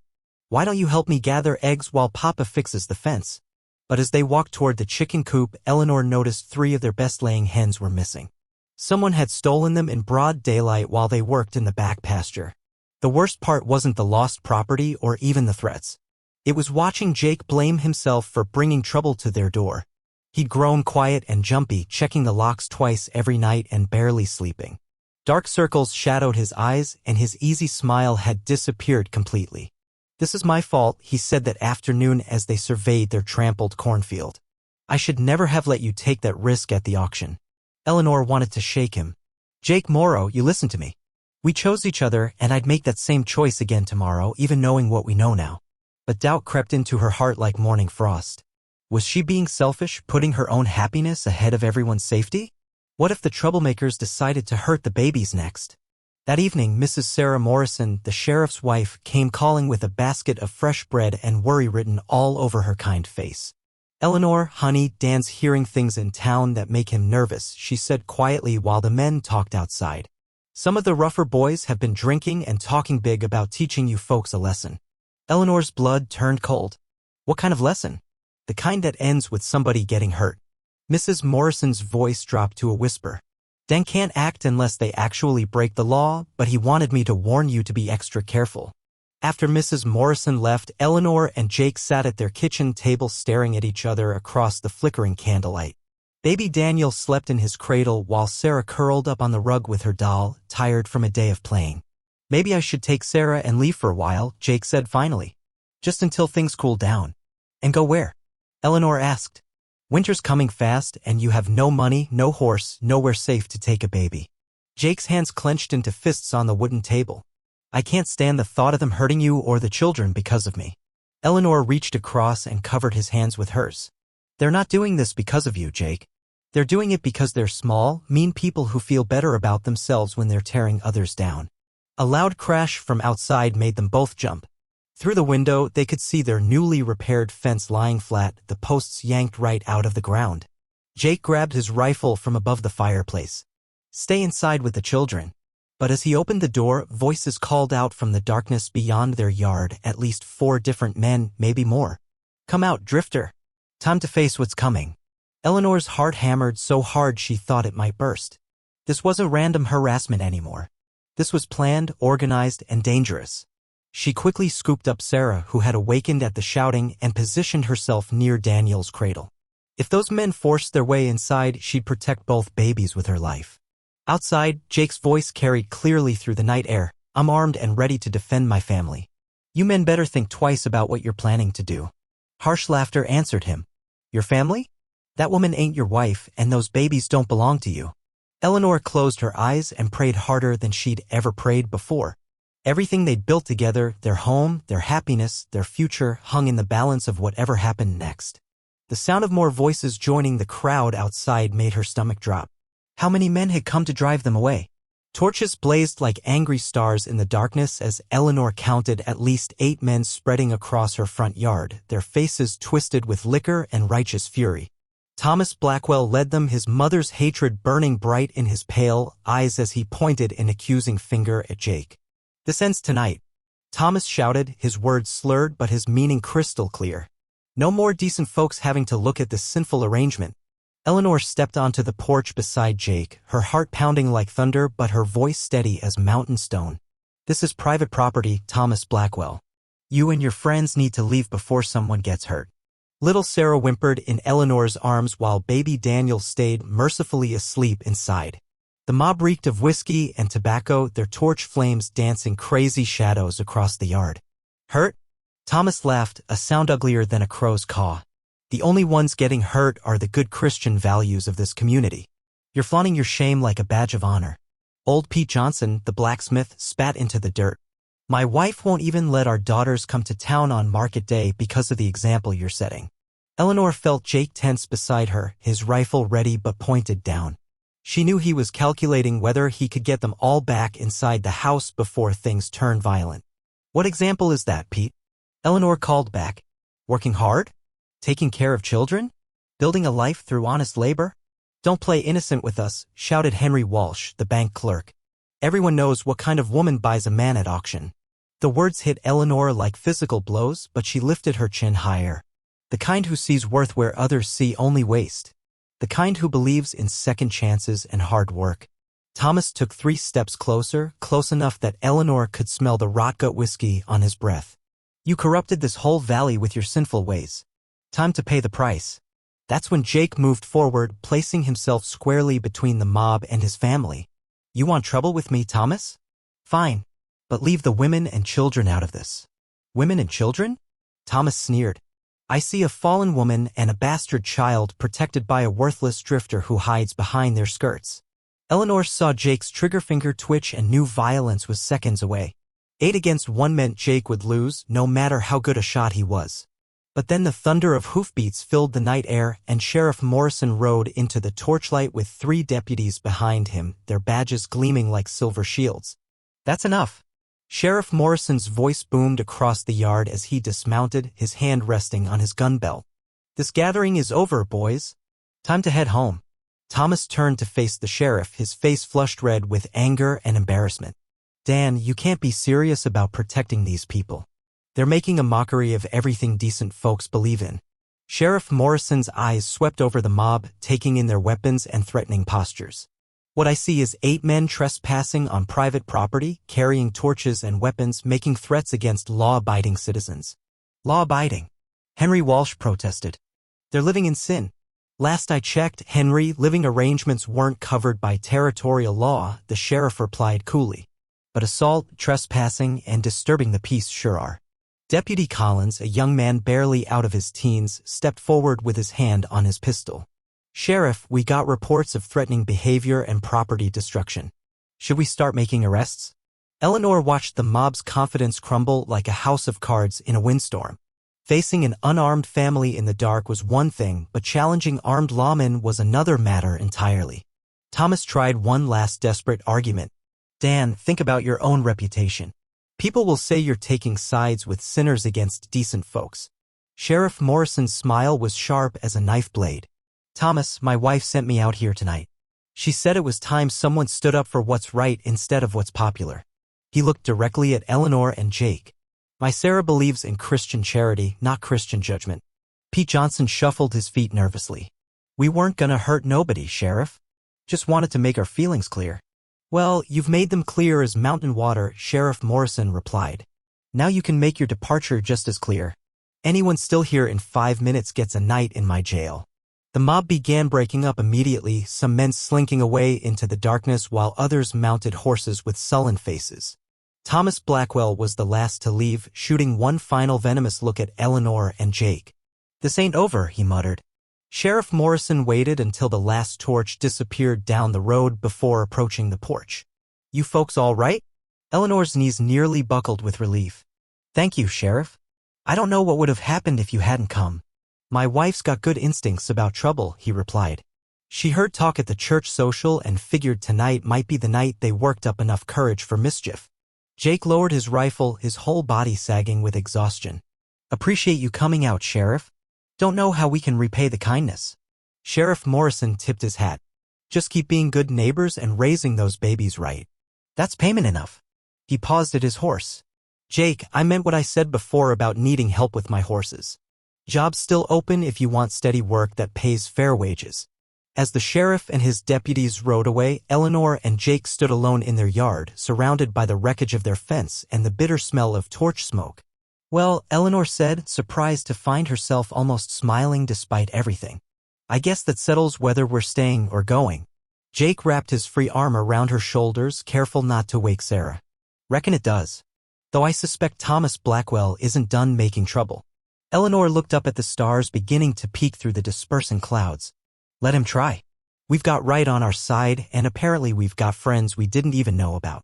Why don't you help me gather eggs while Papa fixes the fence?" But as they walked toward the chicken coop, Eleanor noticed 3 of their best-laying hens were missing. Someone had stolen them in broad daylight while they worked in the back pasture. The worst part wasn't the lost property or even the threats. It was watching Jake blame himself for bringing trouble to their door. He'd grown quiet and jumpy, checking the locks twice every night and barely sleeping. Dark circles shadowed his eyes, and his easy smile had disappeared completely. "This is my fault," he said that afternoon as they surveyed their trampled cornfield. "I should never have let you take that risk at the auction." Eleanor wanted to shake him. "Jake Morrow, you listen to me. We chose each other, and I'd make that same choice again tomorrow, even knowing what we know now." But doubt crept into her heart like morning frost. Was she being selfish, putting her own happiness ahead of everyone's safety? What if the troublemakers decided to hurt the babies next? That evening, Mrs. Sarah Morrison, the sheriff's wife, came calling with a basket of fresh bread and worry written all over her kind face. "Eleanor, honey, Dan's hearing things in town that make him nervous," she said quietly while the men talked outside. "Some of the rougher boys have been drinking and talking big about teaching you folks a lesson." Eleanor's blood turned cold. "What kind of lesson?" "The kind that ends with somebody getting hurt." Mrs. Morrison's voice dropped to a whisper. "Dan can't act unless they actually break the law, but he wanted me to warn you to be extra careful." After Mrs. Morrison left, Eleanor and Jake sat at their kitchen table staring at each other across the flickering candlelight. Baby Daniel slept in his cradle while Sarah curled up on the rug with her doll, tired from a day of playing. "Maybe I should take Sarah and leave for a while," Jake said finally. "Just until things cool down." "And go where?" Eleanor asked. "Winter's coming fast, and you have no money, no horse, nowhere safe to take a baby." Jake's hands clenched into fists on the wooden table. "I can't stand the thought of them hurting you or the children because of me." Eleanor reached across and covered his hands with hers. "They're not doing this because of you, Jake. They're doing it because they're small, mean people who feel better about themselves when they're tearing others down." A loud crash from outside made them both jump. Through the window, they could see their newly repaired fence lying flat, the posts yanked right out of the ground. Jake grabbed his rifle from above the fireplace. "Stay inside with the children." But as he opened the door, voices called out from the darkness beyond their yard, at least 4 different men, maybe more. "Come out, Drifter. Time to face what's coming." Eleanor's heart hammered so hard she thought it might burst. This wasn't random harassment anymore. This was planned, organized, and dangerous. She quickly scooped up Sarah, who had awakened at the shouting, and positioned herself near Daniel's cradle. If those men forced their way inside, she'd protect both babies with her life. Outside, Jake's voice carried clearly through the night air. "I'm armed and ready to defend my family. You men better think twice about what you're planning to do." Harsh laughter answered him. "Your family? That woman ain't your wife, and those babies don't belong to you." Eleanor closed her eyes and prayed harder than she'd ever prayed before. Everything they'd built together, their home, their happiness, their future, hung in the balance of whatever happened next. The sound of more voices joining the crowd outside made her stomach drop. How many men had come to drive them away? Torches blazed like angry stars in the darkness as Eleanor counted at least 8 men spreading across her front yard, their faces twisted with liquor and righteous fury. Thomas Blackwell led them, his mother's hatred burning bright in his pale eyes as he pointed an accusing finger at Jake. "This ends tonight," Thomas shouted, his words slurred but his meaning crystal clear. "No more decent folks having to look at this sinful arrangement." Eleanor stepped onto the porch beside Jake, her heart pounding like thunder but her voice steady as mountain stone. "This is private property, Thomas Blackwell. You and your friends need to leave before someone gets hurt." Little Sarah whimpered in Eleanor's arms while baby Daniel stayed mercifully asleep inside. The mob reeked of whiskey and tobacco, their torch flames dancing crazy shadows across the yard. Hurt? Thomas laughed, a sound uglier than a crow's caw. The only ones getting hurt are the good Christian values of this community. You're flaunting your shame like a badge of honor. Old Pete Johnson, the blacksmith, spat into the dirt. My wife won't even let our daughters come to town on market day because of the example you're setting. Eleanor felt Jake tense beside her, his rifle ready but pointed down. She knew he was calculating whether he could get them all back inside the house before things turned violent. What example is that, Pete? Eleanor called back. Working hard? Taking care of children? Building a life through honest labor? Don't play innocent with us, shouted Henry Walsh, the bank clerk. Everyone knows what kind of woman buys a man at auction. The words hit Eleanor like physical blows, but she lifted her chin higher. The kind who sees worth where others see only waste. The kind who believes in second chances and hard work. Thomas took 3 steps closer, close enough that Eleanor could smell the rotgut whiskey on his breath. You corrupted this whole valley with your sinful ways. Time to pay the price. That's when Jake moved forward, placing himself squarely between the mob and his family. You want trouble with me, Thomas? Fine. But leave the women and children out of this. Women and children? Thomas sneered. I see a fallen woman and a bastard child protected by a worthless drifter who hides behind their skirts. Eleanor saw Jake's trigger finger twitch and knew violence was seconds away. 8 against 1 meant Jake would lose, no matter how good a shot he was. But then the thunder of hoofbeats filled the night air, and Sheriff Morrison rode into the torchlight with 3 deputies behind him, their badges gleaming like silver shields. That's enough. Sheriff Morrison's voice boomed across the yard as he dismounted, his hand resting on his gun belt. This gathering is over, boys. Time to head home. Thomas turned to face the sheriff, his face flushed red with anger and embarrassment. Dan, you can't be serious about protecting these people. They're making a mockery of everything decent folks believe in. Sheriff Morrison's eyes swept over the mob, taking in their weapons and threatening postures. What I see is 8 men trespassing on private property, carrying torches and weapons, making threats against law-abiding citizens. Law-abiding? Henry Walsh protested. They're living in sin. Last I checked, Henry, living arrangements weren't covered by territorial law, the sheriff replied coolly. But assault, trespassing, and disturbing the peace sure are. Deputy Collins, a young man barely out of his teens, stepped forward with his hand on his pistol. Sheriff, we got reports of threatening behavior and property destruction. Should we start making arrests? Eleanor watched the mob's confidence crumble like a house of cards in a windstorm. Facing an unarmed family in the dark was one thing, but challenging armed lawmen was another matter entirely. Thomas tried one last desperate argument. Dan, think about your own reputation. People will say you're taking sides with sinners against decent folks. Sheriff Morrison's smile was sharp as a knife blade. Thomas, my wife sent me out here tonight. She said it was time someone stood up for what's right instead of what's popular. He looked directly at Eleanor and Jake. My Sarah believes in Christian charity, not Christian judgment. Pete Johnson shuffled his feet nervously. We weren't gonna hurt nobody, Sheriff. Just wanted to make our feelings clear. Well, you've made them clear as mountain water, Sheriff Morrison replied. Now you can make your departure just as clear. Anyone still here in 5 minutes gets a night in my jail. The mob began breaking up immediately, some men slinking away into the darkness while others mounted horses with sullen faces. Thomas Blackwell was the last to leave, shooting one final venomous look at Eleanor and Jake. This ain't over, he muttered. Sheriff Morrison waited until the last torch disappeared down the road before approaching the porch. You folks all right? Eleanor's knees nearly buckled with relief. Thank you, Sheriff. I don't know what would have happened if you hadn't come. My wife's got good instincts about trouble, he replied. She heard talk at the church social and figured tonight might be the night they worked up enough courage for mischief. Jake lowered his rifle, his whole body sagging with exhaustion. Appreciate you coming out, Sheriff. Don't know how we can repay the kindness. Sheriff Morrison tipped his hat. Just keep being good neighbors and raising those babies right. That's payment enough. He paused at his horse. Jake, I meant what I said before about needing help with my horses. Job's still open if you want steady work that pays fair wages. As the sheriff and his deputies rode away, Eleanor and Jake stood alone in their yard, surrounded by the wreckage of their fence and the bitter smell of torch smoke. Well, Eleanor said, surprised to find herself almost smiling despite everything. I guess that settles whether we're staying or going. Jake wrapped his free arm around her shoulders, careful not to wake Sarah. Reckon it does. Though I suspect Thomas Blackwell isn't done making trouble. Eleanor looked up at the stars beginning to peek through the dispersing clouds. Let him try. We've got right on our side, and apparently we've got friends we didn't even know about.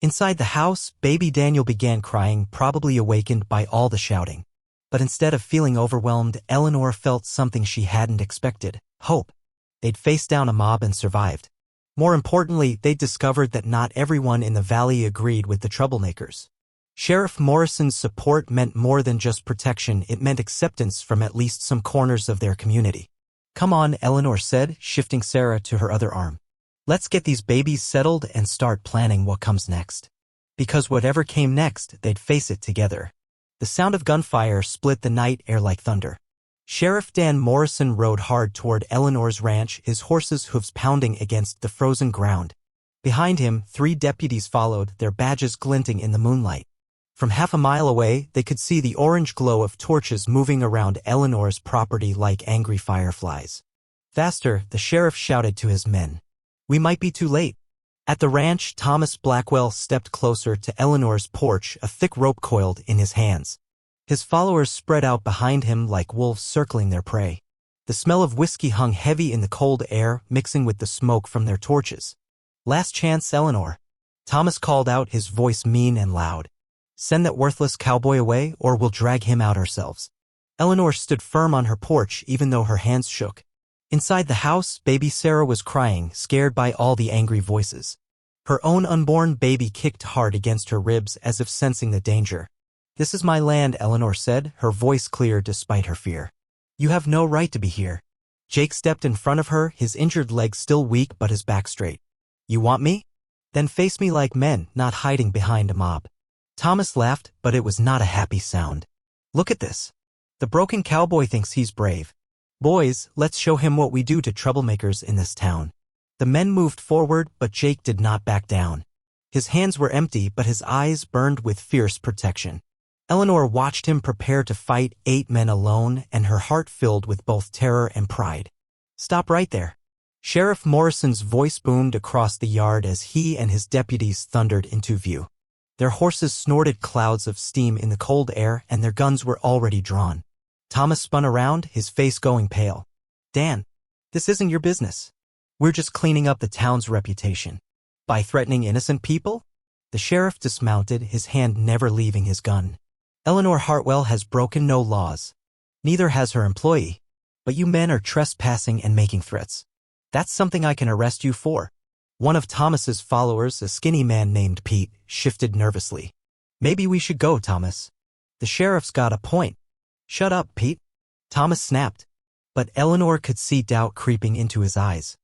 Inside the house, baby Daniel began crying, probably awakened by all the shouting. But instead of feeling overwhelmed, Eleanor felt something she hadn't expected: hope. They'd faced down a mob and survived. More importantly, they'd discovered that not everyone in the valley agreed with the troublemakers. Sheriff Morrison's support meant more than just protection, it meant acceptance from at least some corners of their community. Come on, Eleanor said, shifting Sarah to her other arm. Let's get these babies settled and start planning what comes next. Because whatever came next, they'd face it together. The sound of gunfire split the night air like thunder. Sheriff Dan Morrison rode hard toward Eleanor's ranch, his horse's hooves pounding against the frozen ground. Behind him, 3 deputies followed, their badges glinting in the moonlight. From half a mile away, they could see the orange glow of torches moving around Eleanor's property like angry fireflies. Faster, the sheriff shouted to his men. We might be too late. At the ranch, Thomas Blackwell stepped closer to Eleanor's porch, a thick rope coiled in his hands. His followers spread out behind him like wolves circling their prey. The smell of whiskey hung heavy in the cold air, mixing with the smoke from their torches. Last chance, Eleanor. Thomas called out, his voice mean and loud. Send that worthless cowboy away, or we'll drag him out ourselves. Eleanor stood firm on her porch, even though her hands shook. Inside the house, baby Sarah was crying, scared by all the angry voices. Her own unborn baby kicked hard against her ribs as if sensing the danger. This is my land, Eleanor said, her voice clear despite her fear. You have no right to be here. Jake stepped in front of her, his injured leg still weak but his back straight. You want me? Then face me like men, not hiding behind a mob. Thomas laughed, but it was not a happy sound. Look at this. The broken cowboy thinks he's brave. Boys, let's show him what we do to troublemakers in this town. The men moved forward, but Jake did not back down. His hands were empty, but his eyes burned with fierce protection. Eleanor watched him prepare to fight 8 men alone, and her heart filled with both terror and pride. Stop right there. Sheriff Morrison's voice boomed across the yard as he and his deputies thundered into view. Their horses snorted clouds of steam in the cold air, and their guns were already drawn. Thomas spun around, his face going pale. Dan, this isn't your business. We're just cleaning up the town's reputation. By threatening innocent people? The sheriff dismounted, his hand never leaving his gun. Eleanor Hartwell has broken no laws. Neither has her employee. But you men are trespassing and making threats. That's something I can arrest you for. One of Thomas's followers, a skinny man named Pete, shifted nervously. Maybe we should go, Thomas. The sheriff's got a point. Shut up, Pete. Thomas snapped. But Eleanor could see doubt creeping into his eyes.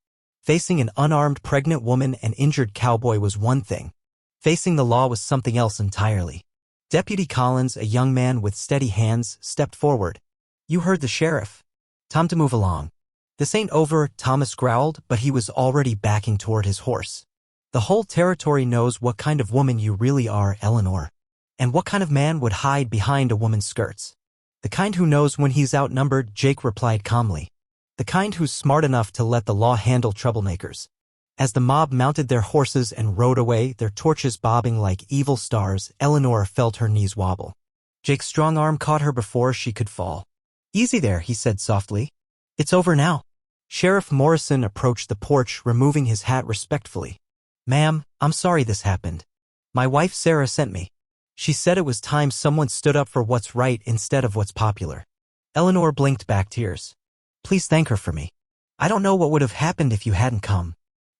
Facing an unarmed pregnant woman and injured cowboy was one thing. Facing the law was something else entirely. Deputy Collins, a young man with steady hands, stepped forward. You heard the sheriff. Time to move along. This ain't over, Thomas growled, but he was already backing toward his horse. The whole territory knows what kind of woman you really are, Eleanor. And what kind of man would hide behind a woman's skirts? The kind who knows when he's outnumbered, Jake replied calmly. The kind who's smart enough to let the law handle troublemakers. As the mob mounted their horses and rode away, their torches bobbing like evil stars, Eleanor felt her knees wobble. Jake's strong arm caught her before she could fall. Easy there, he said softly. It's over now. Sheriff Morrison approached the porch, removing his hat respectfully. Ma'am, I'm sorry this happened. My wife Sarah sent me. She said it was time someone stood up for what's right instead of what's popular. Eleanor blinked back tears. Please thank her for me. I don't know what would have happened if you hadn't come.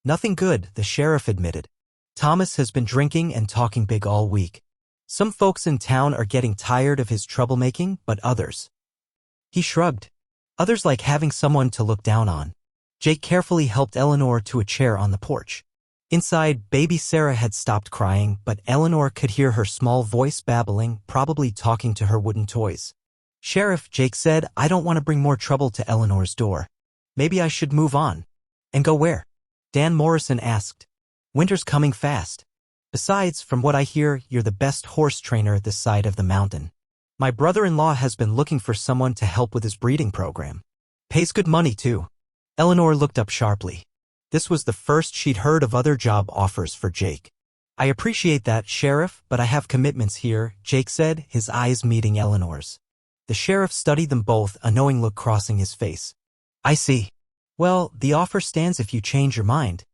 Nothing good, the sheriff admitted. Thomas has been drinking and talking big all week. Some folks in town are getting tired of his troublemaking, but others. He shrugged. Others like having someone to look down on. Jake carefully helped Eleanor to a chair on the porch. Inside, baby Sarah had stopped crying, but Eleanor could hear her small voice babbling, probably talking to her wooden toys. Sheriff, Jake said, I don't want to bring more trouble to Eleanor's door. Maybe I should move on. And go where? Dan Morrison asked. Winter's coming fast. Besides, from what I hear, you're the best horse trainer this side of the mountain. My brother-in-law has been looking for someone to help with his breeding program. Pays good money, too. Eleanor looked up sharply. This was the first she'd heard of other job offers for Jake. "I appreciate that, Sheriff, but I have commitments here," Jake said, his eyes meeting Eleanor's. The sheriff studied them both, a knowing look crossing his face. "I see. Well, the offer stands if you change your mind.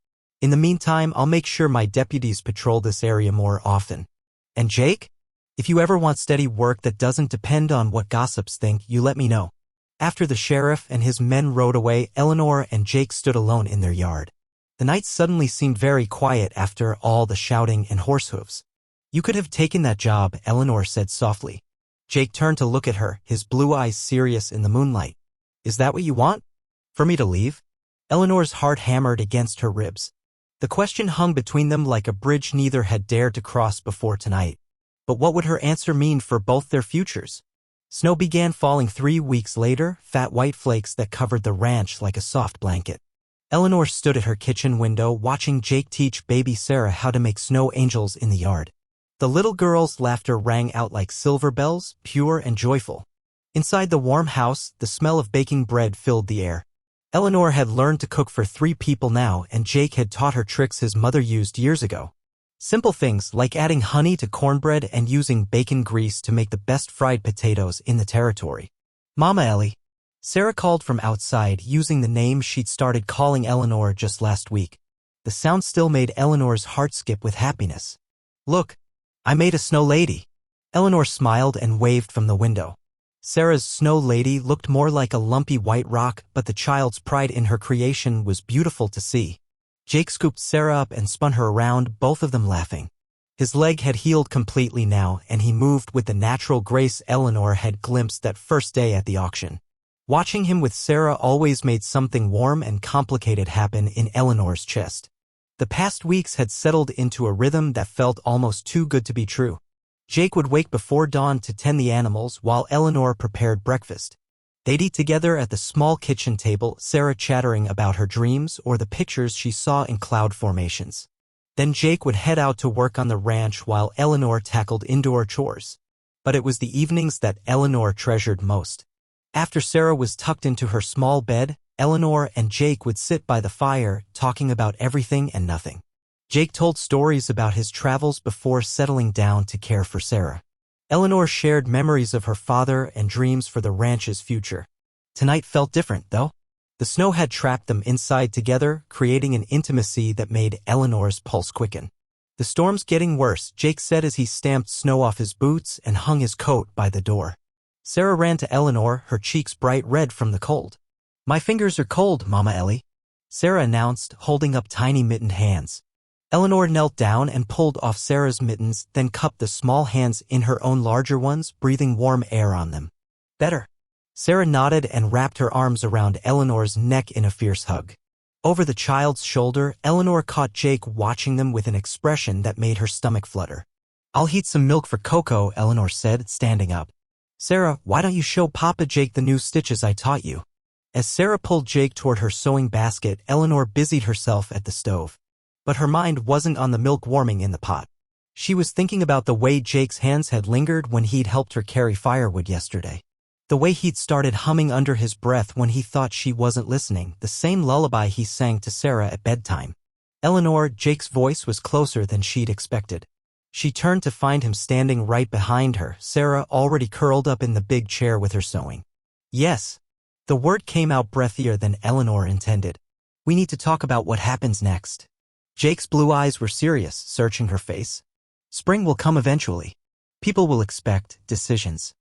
In the meantime, I'll make sure my deputies patrol this area more often. And Jake? If you ever want steady work that doesn't depend on what gossips think, you let me know." After the sheriff and his men rode away, Eleanor and Jake stood alone in their yard. The night suddenly seemed very quiet after all the shouting and horse hooves. "You could have taken that job," Eleanor said softly. Jake turned to look at her, his blue eyes serious in the moonlight. "Is that what you want? For me to leave?" Eleanor's heart hammered against her ribs. The question hung between them like a bridge neither had dared to cross before tonight. But what would her answer mean for both their futures? Snow began falling 3 weeks later, fat white flakes that covered the ranch like a soft blanket. Eleanor stood at her kitchen window watching Jake teach baby Sarah how to make snow angels in the yard. The little girl's laughter rang out like silver bells, pure and joyful. Inside the warm house, the smell of baking bread filled the air. Eleanor had learned to cook for 3 people now, and Jake had taught her tricks his mother used years ago. Simple things like adding honey to cornbread and using bacon grease to make the best fried potatoes in the territory. "Mama Ellie," Sarah called from outside using the name she'd started calling Eleanor just last week. The sound still made Eleanor's heart skip with happiness. "Look, I made a snow lady." Eleanor smiled and waved from the window. Sarah's snow lady looked more like a lumpy white rock, but the child's pride in her creation was beautiful to see. Jake scooped Sarah up and spun her around, both of them laughing. His leg had healed completely now, and he moved with the natural grace Eleanor had glimpsed that first day at the auction. Watching him with Sarah always made something warm and complicated happen in Eleanor's chest. The past weeks had settled into a rhythm that felt almost too good to be true. Jake would wake before dawn to tend the animals while Eleanor prepared breakfast. They'd eat together at the small kitchen table, Sarah chattering about her dreams or the pictures she saw in cloud formations. Then Jake would head out to work on the ranch while Eleanor tackled indoor chores. But it was the evenings that Eleanor treasured most. After Sarah was tucked into her small bed, Eleanor and Jake would sit by the fire, talking about everything and nothing. Jake told stories about his travels before settling down to care for Sarah. Eleanor shared memories of her father and dreams for the ranch's future. Tonight felt different, though. The snow had trapped them inside together, creating an intimacy that made Eleanor's pulse quicken. "The storm's getting worse," Jake said as he stamped snow off his boots and hung his coat by the door. Sarah ran to Eleanor, her cheeks bright red from the cold. "My fingers are cold, Mama Ellie," Sarah announced, holding up tiny mittened hands. Eleanor knelt down and pulled off Sarah's mittens, then cupped the small hands in her own larger ones, breathing warm air on them. "Better." Sarah nodded and wrapped her arms around Eleanor's neck in a fierce hug. Over the child's shoulder, Eleanor caught Jake watching them with an expression that made her stomach flutter. "I'll heat some milk for Coco," Eleanor said, standing up. "Sarah, why don't you show Papa Jake the new stitches I taught you?" As Sarah pulled Jake toward her sewing basket, Eleanor busied herself at the stove. But her mind wasn't on the milk warming in the pot. She was thinking about the way Jake's hands had lingered when he'd helped her carry firewood yesterday. The way he'd started humming under his breath when he thought she wasn't listening, the same lullaby he sang to Sarah at bedtime. Eleanor, Jake's voice was closer than she'd expected. She turned to find him standing right behind her, Sarah already curled up in the big chair with her sewing. "Yes." The word came out breathier than Eleanor intended. "We need to talk about what happens next." Jake's blue eyes were serious, searching her face. "Spring will come eventually. People will expect decisions."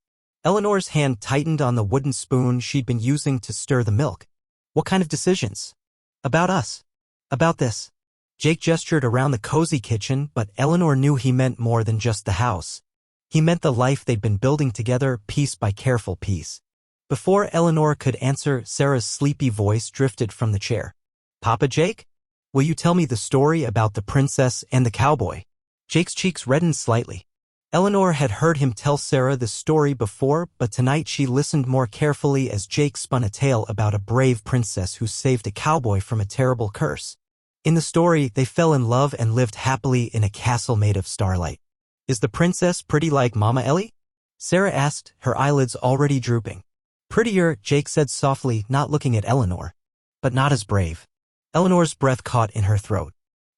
Eleanor's hand tightened on the wooden spoon she'd been using to stir the milk. "What kind of decisions?" "About us. About this." Jake gestured around the cozy kitchen, but Eleanor knew he meant more than just the house. He meant the life they'd been building together, piece by careful piece. Before Eleanor could answer, Sarah's sleepy voice drifted from the chair. "Papa Jake? Will you tell me the story about the princess and the cowboy?" Jake's cheeks reddened slightly. Eleanor had heard him tell Sarah the story before, but tonight she listened more carefully as Jake spun a tale about a brave princess who saved a cowboy from a terrible curse. In the story, they fell in love and lived happily in a castle made of starlight. "Is the princess pretty like Mama Ellie?" Sarah asked, her eyelids already drooping. "Prettier," Jake said softly, not looking at Eleanor. "But not as brave." Eleanor's breath caught in her throat.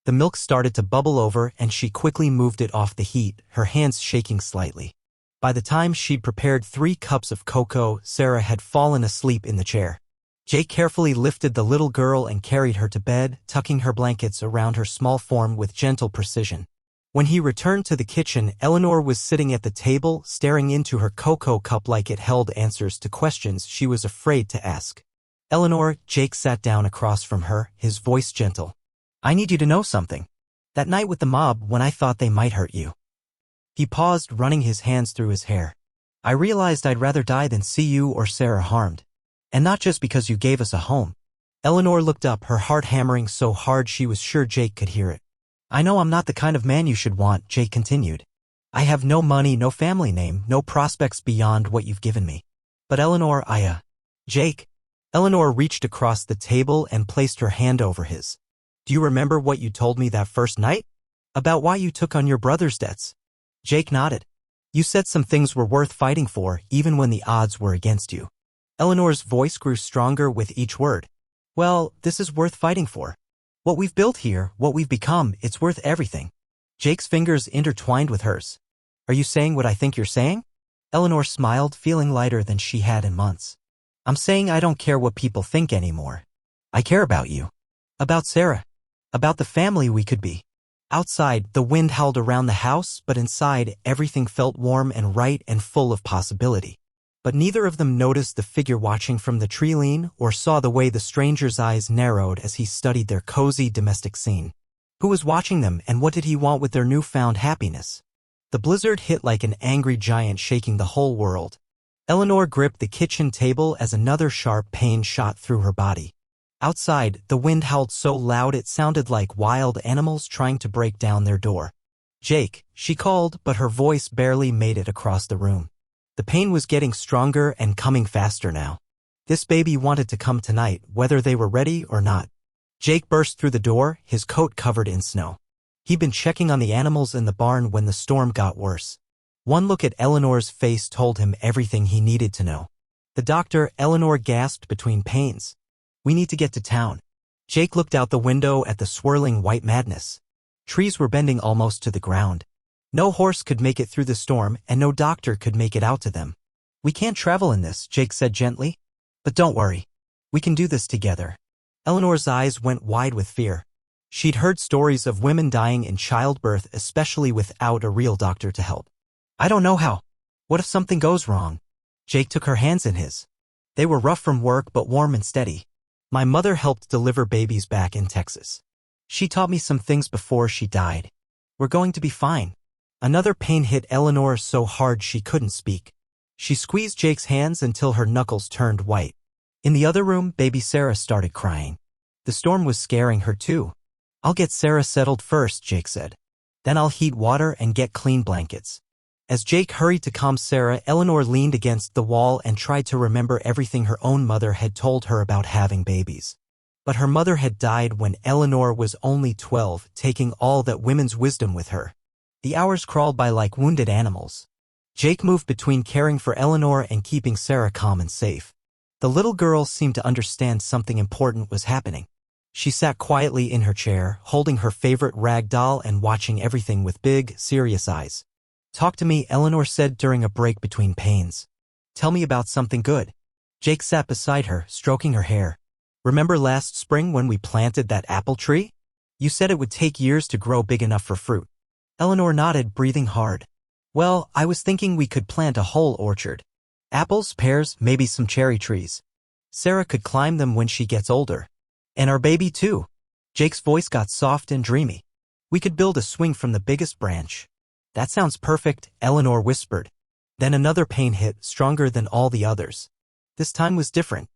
The milk started to bubble over and she quickly moved it off the heat, her hands shaking slightly. By the time she'd prepared 3 cups of cocoa, Sarah had fallen asleep in the chair. Jake carefully lifted the little girl and carried her to bed, tucking her blankets around her small form with gentle precision. When he returned to the kitchen, Eleanor was sitting at the table, staring into her cocoa cup like it held answers to questions she was afraid to ask. "Eleanor," Jake sat down across from her, his voice gentle. "I need you to know something. That night with the mob, when I thought they might hurt you." He paused, running his hands through his hair. "I realized I'd rather die than see you or Sarah harmed. And not just because you gave us a home." Eleanor looked up, her heart hammering so hard she was sure Jake could hear it. "I know I'm not the kind of man you should want," Jake continued. "I have no money, no family name, no prospects beyond what you've given me. But Eleanor, Jake." Eleanor reached across the table and placed her hand over his. "Do you remember what you told me that first night? About why you took on your brother's debts?" Jake nodded. "You said some things were worth fighting for, even when the odds were against you." Eleanor's voice grew stronger with each word. "Well, this is worth fighting for. What we've built here, what we've become, it's worth everything." Jake's fingers intertwined with hers. "Are you saying what I think you're saying?" Eleanor smiled, feeling lighter than she had in months. "I'm saying I don't care what people think anymore. I care about you. About Sarah. About the family we could be." Outside, the wind howled around the house, but inside, everything felt warm and right and full of possibility. But neither of them noticed the figure watching from the tree lean or saw the way the stranger's eyes narrowed as he studied their cozy domestic scene. Who was watching them, and what did he want with their newfound happiness? The blizzard hit like an angry giant, shaking the whole world. Eleanor gripped the kitchen table as another sharp pain shot through her body. Outside, the wind howled so loud it sounded like wild animals trying to break down their door. "Jake," she called, but her voice barely made it across the room. The pain was getting stronger and coming faster now. This baby wanted to come tonight, whether they were ready or not. Jake burst through the door, his coat covered in snow. He'd been checking on the animals in the barn when the storm got worse. One look at Eleanor's face told him everything he needed to know. "The doctor," Eleanor gasped between pains. "We need to get to town." Jake looked out the window at the swirling white madness. Trees were bending almost to the ground. No horse could make it through the storm, and no doctor could make it out to them. "We can't travel in this," Jake said gently. "But don't worry. We can do this together." Eleanor's eyes went wide with fear. She'd heard stories of women dying in childbirth, especially without a real doctor to help. "I don't know how. What if something goes wrong?" Jake took her hands in his. They were rough from work but warm and steady. "My mother helped deliver babies back in Texas. She taught me some things before she died. We're going to be fine." Another pain hit Eleanor so hard she couldn't speak. She squeezed Jake's hands until her knuckles turned white. In the other room, baby Sarah started crying. The storm was scaring her too. "I'll get Sarah settled first," Jake said. "Then I'll heat water and get clean blankets." As Jake hurried to calm Sarah, Eleanor leaned against the wall and tried to remember everything her own mother had told her about having babies. But her mother had died when Eleanor was only 12, taking all that women's wisdom with her. The hours crawled by like wounded animals. Jake moved between caring for Eleanor and keeping Sarah calm and safe. The little girl seemed to understand something important was happening. She sat quietly in her chair, holding her favorite rag doll and watching everything with big, serious eyes. "Talk to me," Eleanor said during a break between pains. "Tell me about something good." Jake sat beside her, stroking her hair. "Remember last spring when we planted that apple tree? You said it would take years to grow big enough for fruit." Eleanor nodded, breathing hard. "Well, I was thinking we could plant a whole orchard. Apples, pears, maybe some cherry trees. Sarah could climb them when she gets older. And our baby too." Jake's voice got soft and dreamy. "We could build a swing from the biggest branch." "That sounds perfect," Eleanor whispered. Then another pain hit, stronger than all the others. This time was different.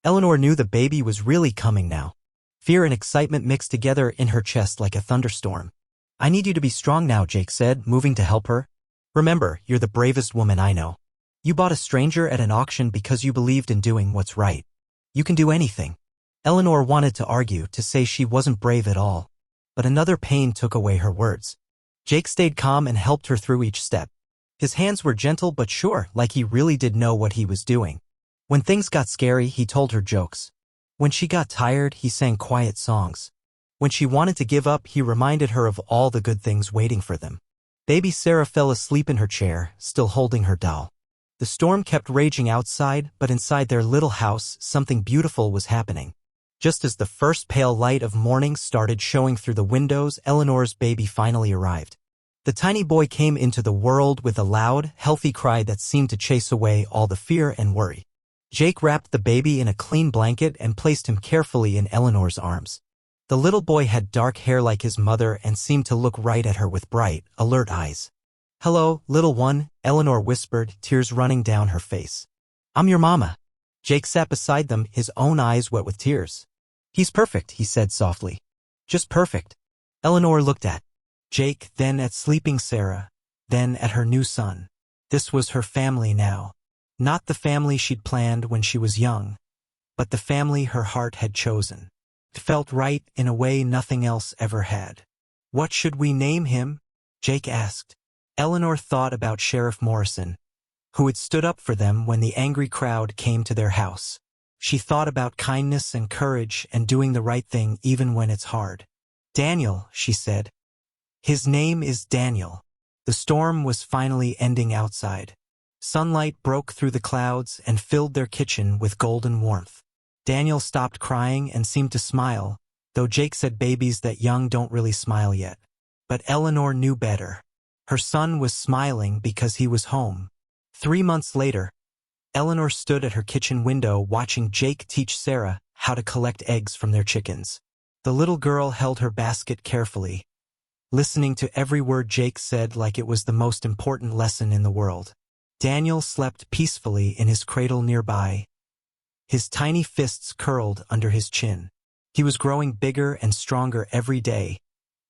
Eleanor knew the baby was really coming now. Fear and excitement mixed together in her chest like a thunderstorm. "I need you to be strong now," Jake said, moving to help her. "Remember, you're the bravest woman I know. You bought a stranger at an auction because you believed in doing what's right. You can do anything." Eleanor wanted to argue, to say she wasn't brave at all. But another pain took away her words. Jake stayed calm and helped her through each step. His hands were gentle but sure, like he really did know what he was doing. When things got scary, he told her jokes. When she got tired, he sang quiet songs. When she wanted to give up, he reminded her of all the good things waiting for them. Baby Sarah fell asleep in her chair, still holding her doll. The storm kept raging outside, but inside their little house, something beautiful was happening. Just as the first pale light of morning started showing through the windows, Eleanor's baby finally arrived. The tiny boy came into the world with a loud, healthy cry that seemed to chase away all the fear and worry. Jake wrapped the baby in a clean blanket and placed him carefully in Eleanor's arms. The little boy had dark hair like his mother and seemed to look right at her with bright, alert eyes. "Hello, little one," Eleanor whispered, tears running down her face. "I'm your mama." Jake sat beside them, his own eyes wet with tears. "He's perfect," he said softly. "Just perfect." Eleanor looked at Jake, then at sleeping Sarah, then at her new son. This was her family now. Not the family she'd planned when she was young, but the family her heart had chosen. It felt right in a way nothing else ever had. "What should we name him?" Jake asked. Eleanor thought about Sheriff Morrison, who had stood up for them when the angry crowd came to their house. She thought about kindness and courage and doing the right thing even when it's hard. "Daniel," she said. "His name is Daniel." The storm was finally ending outside. Sunlight broke through the clouds and filled their kitchen with golden warmth. Daniel stopped crying and seemed to smile, though Jake said babies that young don't really smile yet. But Eleanor knew better. Her son was smiling because he was home. 3 months later, Eleanor stood at her kitchen window watching Jake teach Sarah how to collect eggs from their chickens. The little girl held her basket carefully, listening to every word Jake said like it was the most important lesson in the world. Daniel slept peacefully in his cradle nearby, his tiny fists curled under his chin. He was growing bigger and stronger every day,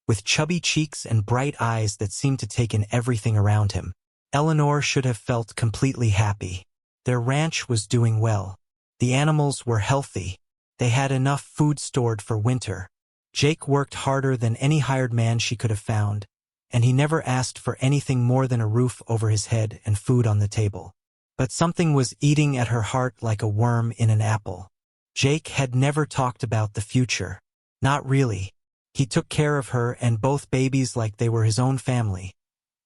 with chubby cheeks and bright eyes that seemed to take in everything around him. Eleanor should have felt completely happy. Their ranch was doing well. The animals were healthy. They had enough food stored for winter. Jake worked harder than any hired man she could have found, and he never asked for anything more than a roof over his head and food on the table. But something was eating at her heart like a worm in an apple. Jake had never talked about the future. Not really. He took care of her and both babies like they were his own family.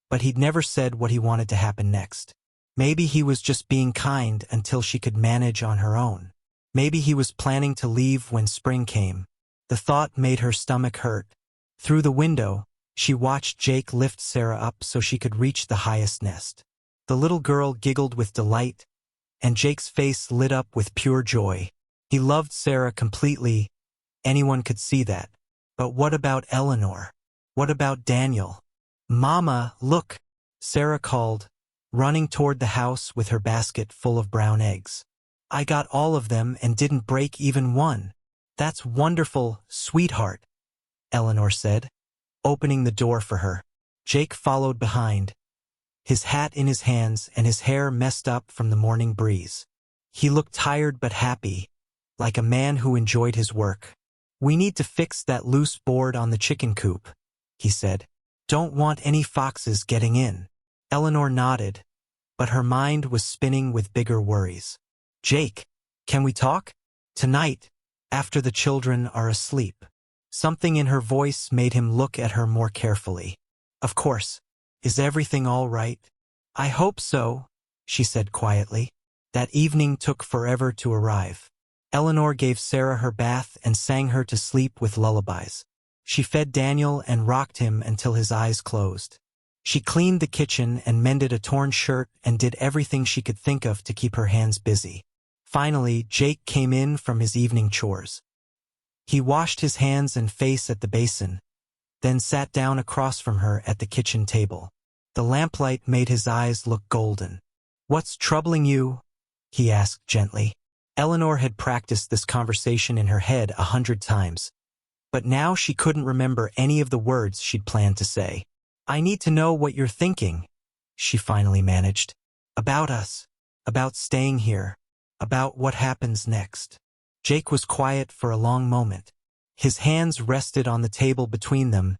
But he'd never said what he wanted to happen next. Maybe he was just being kind until she could manage on her own. Maybe he was planning to leave when spring came. The thought made her stomach hurt. Through the window, she watched Jake lift Sarah up so she could reach the highest nest. The little girl giggled with delight, and Jake's face lit up with pure joy. He loved Sarah completely. Anyone could see that. But what about Eleanor? What about Daniel? "Mama, look," Sarah called, running toward the house with her basket full of brown eggs. "I got all of them and didn't break even one." "That's wonderful, sweetheart," Eleanor said, opening the door for her. Jake followed behind, his hat in his hands and his hair messed up from the morning breeze. He looked tired but happy, like a man who enjoyed his work. "We need to fix that loose board on the chicken coop," he said. "Don't want any foxes getting in." Eleanor nodded, but her mind was spinning with bigger worries. "Jake, can we talk? Tonight, after the children are asleep." Something in her voice made him look at her more carefully. "Of course. Is everything all right?" "I hope so," she said quietly. That evening took forever to arrive. Eleanor gave Sarah her bath and sang her to sleep with lullabies. She fed Daniel and rocked him until his eyes closed. She cleaned the kitchen and mended a torn shirt and did everything she could think of to keep her hands busy. Finally, Jake came in from his evening chores. He washed his hands and face at the basin, then sat down across from her at the kitchen table. The lamplight made his eyes look golden. "What's troubling you?" he asked gently. Eleanor had practiced this conversation in her head 100 times, but now she couldn't remember any of the words she'd planned to say. "I need to know what you're thinking," she finally managed. "About us, about staying here, about what happens next." Jake was quiet for a long moment. His hands rested on the table between them,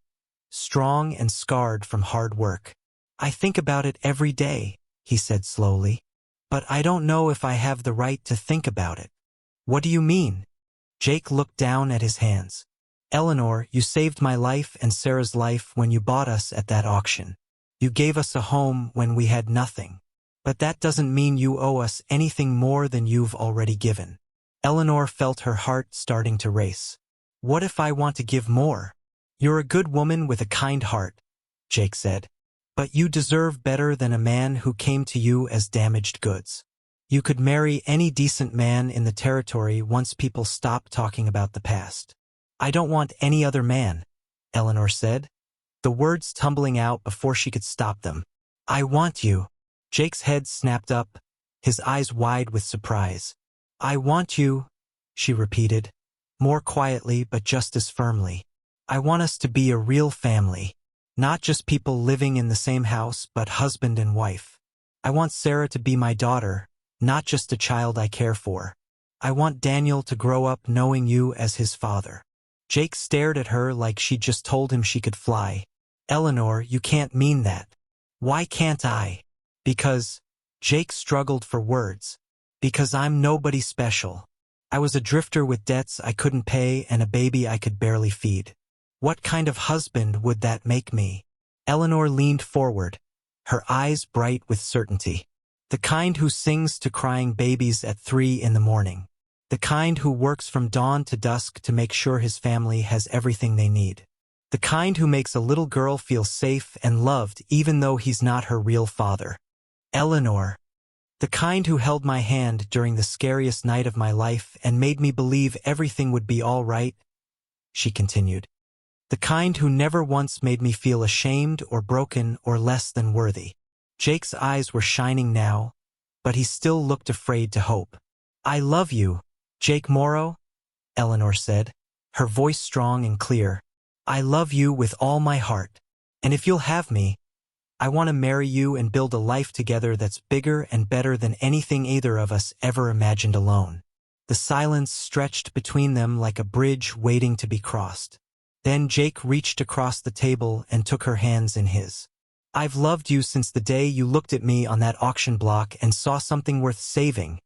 strong and scarred from hard work. "I think about it every day," he said slowly. "But I don't know if I have the right to think about it." "What do you mean?" Jake looked down at his hands. Eleanor, you saved my life and Sarah's life when you bought us at that auction. You gave us a home when we had nothing. But that doesn't mean you owe us anything more than you've already given. Eleanor felt her heart starting to race. What if I want to give more? You're a good woman with a kind heart, Jake said. But you deserve better than a man who came to you as damaged goods. You could marry any decent man in the territory once people stop talking about the past. I don't want any other man, Eleanor said, the words tumbling out before she could stop them. I want you. Jake's head snapped up, his eyes wide with surprise. I want you, she repeated, more quietly but just as firmly. I want us to be a real family, not just people living in the same house but husband and wife. I want Sarah to be my daughter, not just a child I care for. I want Daniel to grow up knowing you as his father. Jake stared at her like she'd just told him she could fly. Eleanor, you can't mean that. Why can't I? Because, Jake struggled for words. Because I'm nobody special. I was a drifter with debts I couldn't pay and a baby I could barely feed. What kind of husband would that make me? Eleanor leaned forward, her eyes bright with certainty. The kind who sings to crying babies at 3 in the morning. The kind who works from dawn to dusk to make sure his family has everything they need. The kind who makes a little girl feel safe and loved even though he's not her real father. Eleanor. The kind who held my hand during the scariest night of my life and made me believe everything would be all right, she continued. The kind who never once made me feel ashamed or broken or less than worthy. Jake's eyes were shining now, but he still looked afraid to hope. I love you, Jake Morrow, Eleanor said, her voice strong and clear. I love you with all my heart, and if you'll have me, I want to marry you and build a life together that's bigger and better than anything either of us ever imagined alone. The silence stretched between them like a bridge waiting to be crossed. Then Jake reached across the table and took her hands in his. I've loved you since the day you looked at me on that auction block and saw something worth saving,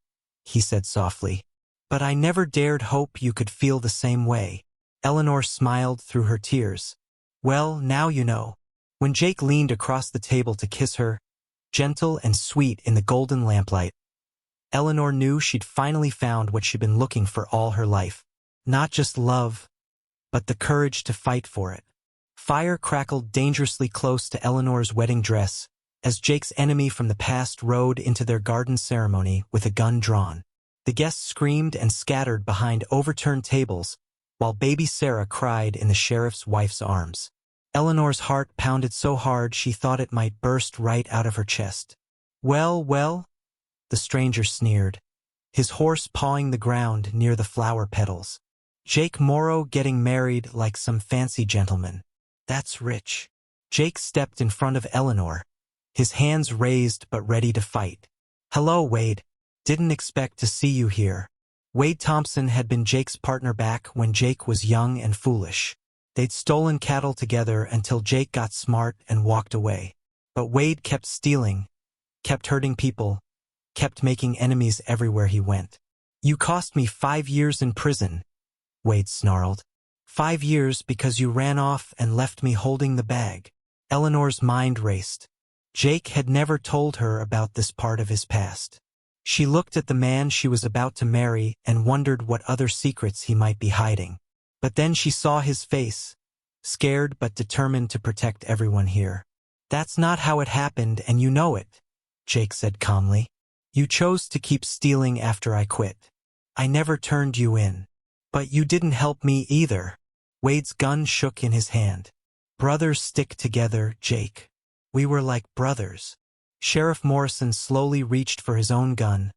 he said softly. But I never dared hope you could feel the same way. Eleanor smiled through her tears. Well, now you know. When Jake leaned across the table to kiss her, gentle and sweet in the golden lamplight, Eleanor knew she'd finally found what she'd been looking for all her life. Not just love, but the courage to fight for it. Fire crackled dangerously close to Eleanor's wedding dress as Jake's enemy from the past rode into their garden ceremony with a gun drawn. The guests screamed and scattered behind overturned tables, while baby Sarah cried in the sheriff's wife's arms. Eleanor's heart pounded so hard she thought it might burst right out of her chest. Well, well, the stranger sneered, his horse pawing the ground near the flower petals. Jake Morrow getting married like some fancy gentleman. That's rich. Jake stepped in front of Eleanor, his hands raised but ready to fight. Hello, Wade. Didn't expect to see you here. Wade Thompson had been Jake's partner back when Jake was young and foolish. They'd stolen cattle together until Jake got smart and walked away. But Wade kept stealing, kept hurting people, kept making enemies everywhere he went. You cost me 5 years in prison, Wade snarled. 5 years because you ran off and left me holding the bag. Eleanor's mind raced. Jake had never told her about this part of his past. She looked at the man she was about to marry and wondered what other secrets he might be hiding. But then she saw his face, scared but determined to protect everyone here. That's not how it happened and you know it, Jake said calmly. You chose to keep stealing after I quit. I never turned you in. But you didn't help me either. Wade's gun shook in his hand. Brothers stick together, Jake. We were like brothers. Sheriff Morrison slowly reached for his own gun,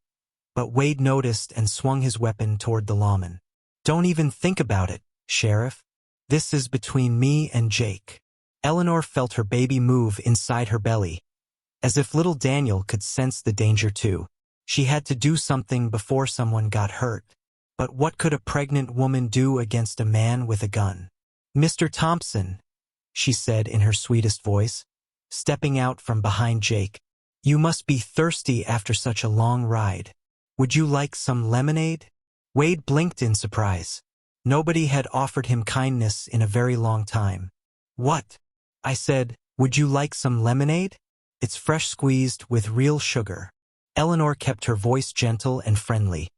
but Wade noticed and swung his weapon toward the lawman. Don't even think about it, Sheriff. This is between me and Jake. Eleanor felt her baby move inside her belly, as if little Daniel could sense the danger too. She had to do something before someone got hurt. But what could a pregnant woman do against a man with a gun? Mr. Thompson, she said in her sweetest voice, stepping out from behind Jake. You must be thirsty after such a long ride. Would you like some lemonade? Wade blinked in surprise. Nobody had offered him kindness in a very long time. "What?" I said. "Would you like some lemonade? It's fresh squeezed with real sugar." Eleanor kept her voice gentle and friendly,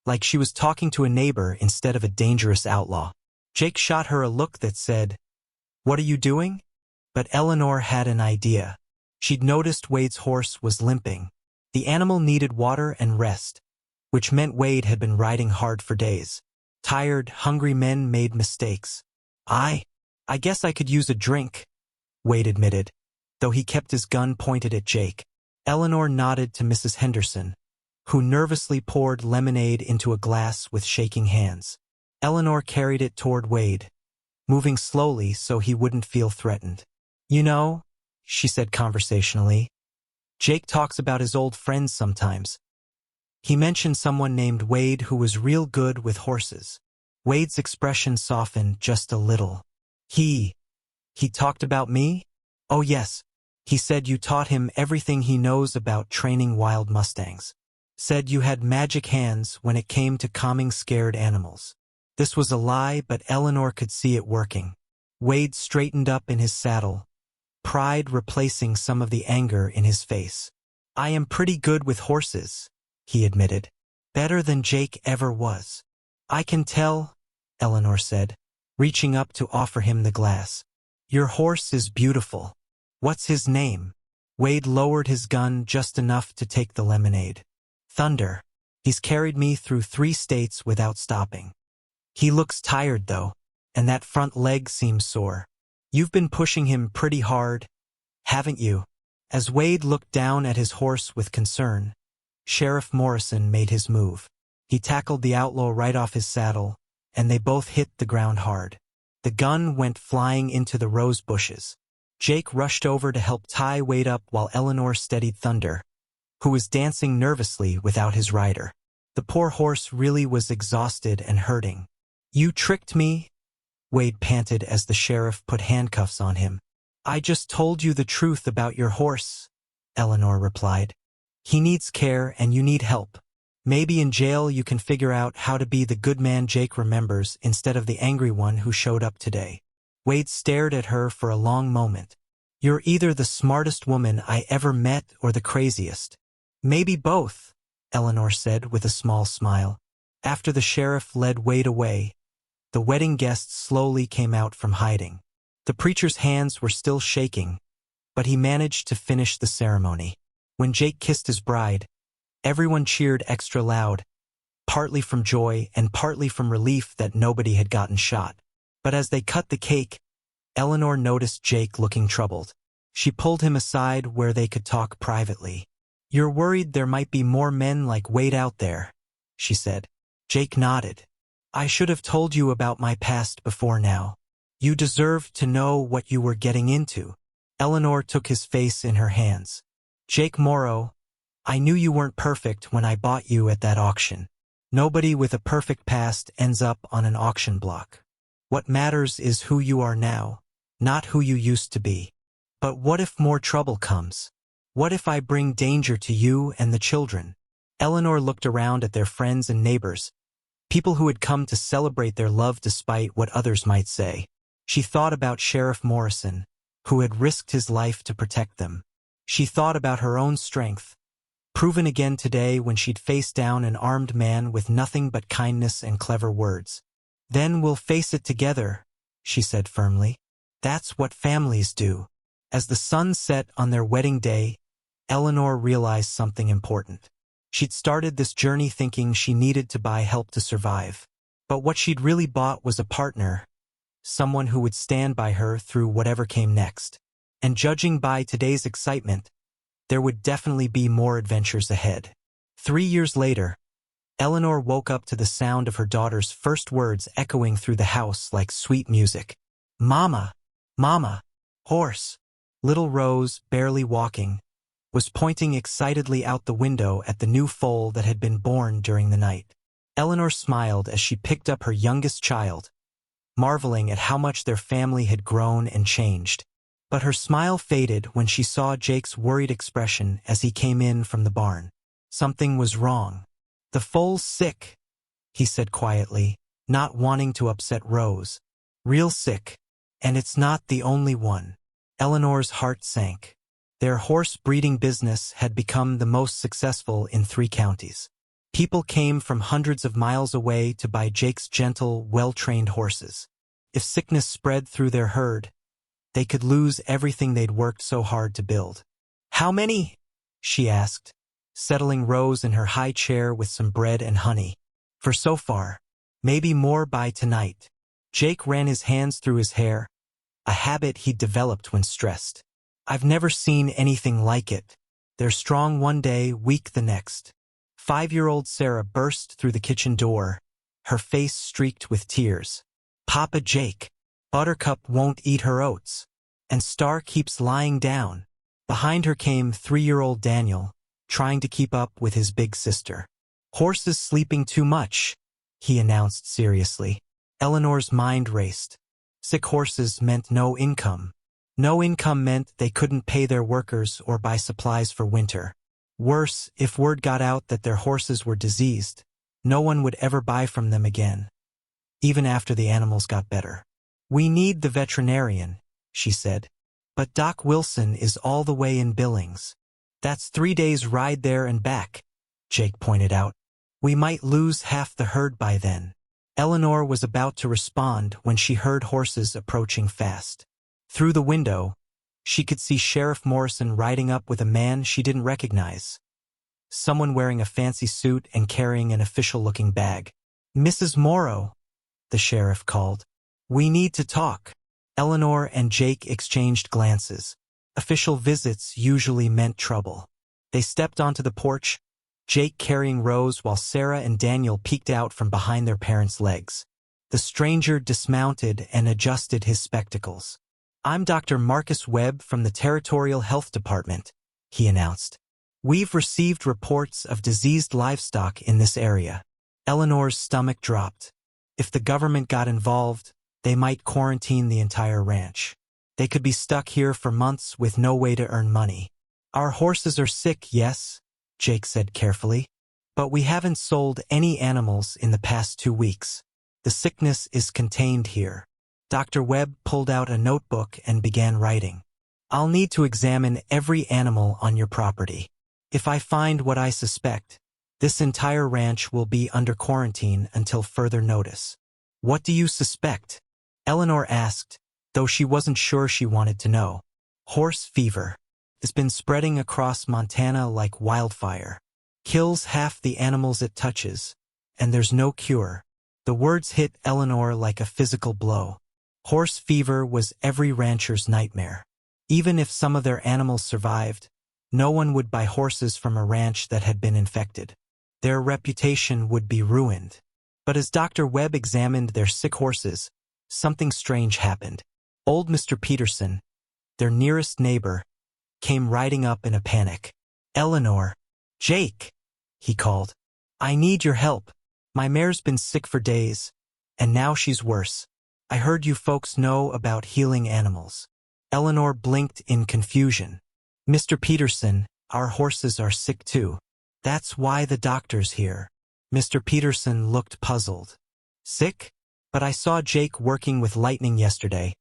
like she was talking to a neighbor instead of a dangerous outlaw. Jake shot her a look that said, "What are you doing?" But Eleanor had an idea. She'd noticed Wade's horse was limping. The animal needed water and rest, which meant Wade had been riding hard for days. Tired, hungry men made mistakes. I guess I could use a drink," Wade admitted, though he kept his gun pointed at Jake. Eleanor nodded to Mrs. Henderson, who nervously poured lemonade into a glass with shaking hands. Eleanor carried it toward Wade, moving slowly so he wouldn't feel threatened. "You know," she said conversationally, "Jake talks about his old friends sometimes. He mentioned someone named Wade who was real good with horses." Wade's expression softened just a little. He talked about me?" "Oh yes. He said you taught him everything he knows about training wild mustangs. Said you had magic hands when it came to calming scared animals." This was a lie, but Eleanor could see it working. Wade straightened up in his saddle, pride replacing some of the anger in his face. "I am pretty good with horses," he admitted. "Better than Jake ever was." "I can tell," Eleanor said, reaching up to offer him the glass. "Your horse is beautiful. What's his name?" Wade lowered his gun just enough to take the lemonade. "Thunder. He's carried me through 3 states without stopping. He looks tired though, and that front leg seems sore. You've been pushing him pretty hard, haven't you?" As Wade looked down at his horse with concern, Sheriff Morrison made his move. He tackled the outlaw right off his saddle, and they both hit the ground hard. The gun went flying into the rose bushes. Jake rushed over to help tie Wade up while Eleanor steadied Thunder, who was dancing nervously without his rider. The poor horse really was exhausted and hurting. "You tricked me," Wade panted as the sheriff put handcuffs on him. "I just told you the truth about your horse," Eleanor replied. "He needs care and you need help. Maybe in jail you can figure out how to be the good man Jake remembers instead of the angry one who showed up today." Wade stared at her for a long moment. "You're either the smartest woman I ever met or the craziest." "Maybe both," Eleanor said with a small smile. After the sheriff led Wade away, the wedding guests slowly came out from hiding. The preacher's hands were still shaking, but he managed to finish the ceremony. When Jake kissed his bride, everyone cheered extra loud, partly from joy and partly from relief that nobody had gotten shot. But as they cut the cake, Eleanor noticed Jake looking troubled. She pulled him aside where they could talk privately. "You're worried there might be more men like Wade out there," she said. Jake nodded. "I should have told you about my past before now. You deserved to know what you were getting into." Eleanor took his face in her hands. "Jake Morrow, I knew you weren't perfect when I bought you at that auction. Nobody with a perfect past ends up on an auction block. What matters is who you are now, not who you used to be. But what if more trouble comes? What if I bring danger to you and the children?" Eleanor looked around at their friends and neighbors, people who had come to celebrate their love despite what others might say. She thought about Sheriff Morrison, who had risked his life to protect them. She thought about her own strength, proven again today when she'd faced down an armed man with nothing but kindness and clever words. "Then we'll face it together," she said firmly. "That's what families do." As the sun set on their wedding day, Eleanor realized something important. She'd started this journey thinking she needed to buy help to survive. But what she'd really bought was a partner, someone who would stand by her through whatever came next. And judging by today's excitement, there would definitely be more adventures ahead. 3 years later, Eleanor woke up to the sound of her daughter's first words echoing through the house like sweet music. "Mama! Mama! Horse!" Little Rose, barely walking, was pointing excitedly out the window at the new foal that had been born during the night. Eleanor smiled as she picked up her youngest child, marveling at how much their family had grown and changed. But her smile faded when she saw Jake's worried expression as he came in from the barn. Something was wrong. "The foal's sick," he said quietly, not wanting to upset Rose. Real sick. And it's not the only one. Eleanor's heart sank. Their horse breeding business had become the most successful in 3 counties. People came from hundreds of miles away to buy Jake's gentle, well-trained horses. If sickness spread through their herd, they could lose everything they'd worked so hard to build. "How many?" she asked, settling Rose in her high chair with some bread and honey. "For so far. Maybe more by tonight." Jake ran his hands through his hair, a habit he'd developed when stressed. "I've never seen anything like it. They're strong one day, weak the next." 5-year-old Sarah burst through the kitchen door, her face streaked with tears. "Papa Jake, Buttercup won't eat her oats, and Star keeps lying down." Behind her came 3-year-old Daniel, trying to keep up with his big sister. "Horses sleeping too much," he announced seriously. Eleanor's mind raced. Sick horses meant no income. No income meant they couldn't pay their workers or buy supplies for winter. Worse, if word got out that their horses were diseased, no one would ever buy from them again, even after the animals got better. "We need the veterinarian," she said. "But Doc Wilson is all the way in Billings." "That's 3 days' ride there and back," Jake pointed out. "We might lose half the herd by then." Eleanor was about to respond when she heard horses approaching fast. Through the window, she could see Sheriff Morrison riding up with a man she didn't recognize. Someone wearing a fancy suit and carrying an official-looking bag. "Mrs. Morrow," the sheriff called. "We need to talk." Eleanor and Jake exchanged glances. Official visits usually meant trouble. They stepped onto the porch, Jake carrying Rose while Sarah and Daniel peeked out from behind their parents' legs. The stranger dismounted and adjusted his spectacles. "I'm Dr. Marcus Webb from the Territorial Health Department," he announced. "We've received reports of diseased livestock in this area." Eleanor's stomach dropped. If the government got involved, they might quarantine the entire ranch. They could be stuck here for months with no way to earn money. "Our horses are sick, yes," Jake said carefully. "But we haven't sold any animals in the past 2 weeks. The sickness is contained here." Dr. Webb pulled out a notebook and began writing. "I'll need to examine every animal on your property. If I find what I suspect, this entire ranch will be under quarantine until further notice." "What do you suspect?" Eleanor asked, though she wasn't sure she wanted to know. "Horse fever. It's been spreading across Montana like wildfire. Kills half the animals it touches, and there's no cure." The words hit Eleanor like a physical blow. Horse fever was every rancher's nightmare. Even if some of their animals survived, no one would buy horses from a ranch that had been infected. Their reputation would be ruined. But as Dr. Webb examined their sick horses, something strange happened. Old Mr. Peterson, their nearest neighbor, came riding up in a panic. "Eleanor, Jake," he called. "I need your help. My mare's been sick for days, and now she's worse. I heard you folks know about healing animals." Eleanor blinked in confusion. "Mr. Peterson, our horses are sick too. That's why the doctor's here." Mr. Peterson looked puzzled. "Sick? But I saw Jake working with Lightning yesterday,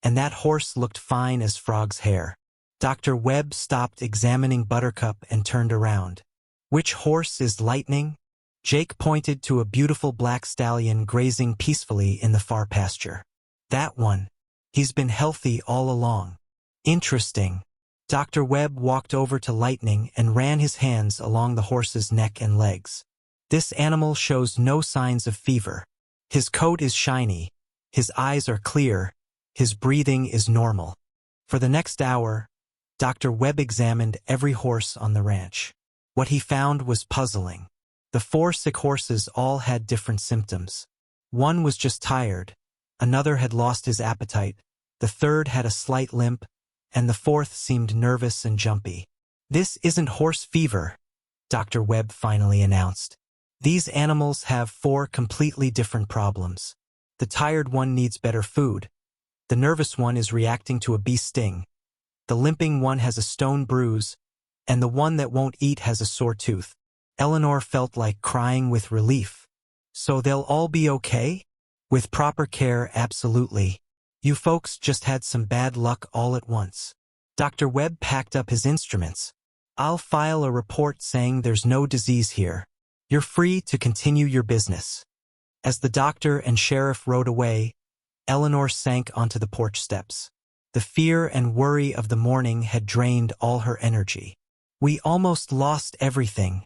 and that horse looked fine as Frog's hair." Dr. Webb stopped examining Buttercup and turned around. "Which horse is Lightning?" Jake pointed to a beautiful black stallion grazing peacefully in the far pasture. "That one. He's been healthy all along." "Interesting." Dr. Webb walked over to Lightning and ran his hands along the horse's neck and legs. "This animal shows no signs of fever. His coat is shiny, his eyes are clear, his breathing is normal." For the next hour, Dr. Webb examined every horse on the ranch. What he found was puzzling. The 4 sick horses all had different symptoms. One was just tired, another had lost his appetite, the third had a slight limp, and the fourth seemed nervous and jumpy. "This isn't horse fever," Dr. Webb finally announced. "These animals have 4 completely different problems. The tired one needs better food. The nervous one is reacting to a bee sting. The limping one has a stone bruise, and the one that won't eat has a sore tooth." Eleanor felt like crying with relief. So they'll all be okay? With proper care, absolutely. You folks just had some bad luck all at once. Dr. Webb packed up his instruments. I'll file a report saying there's no disease here. You're free to continue your business. As the doctor and sheriff rode away, Eleanor sank onto the porch steps. The fear and worry of the morning had drained all her energy. We almost lost everything,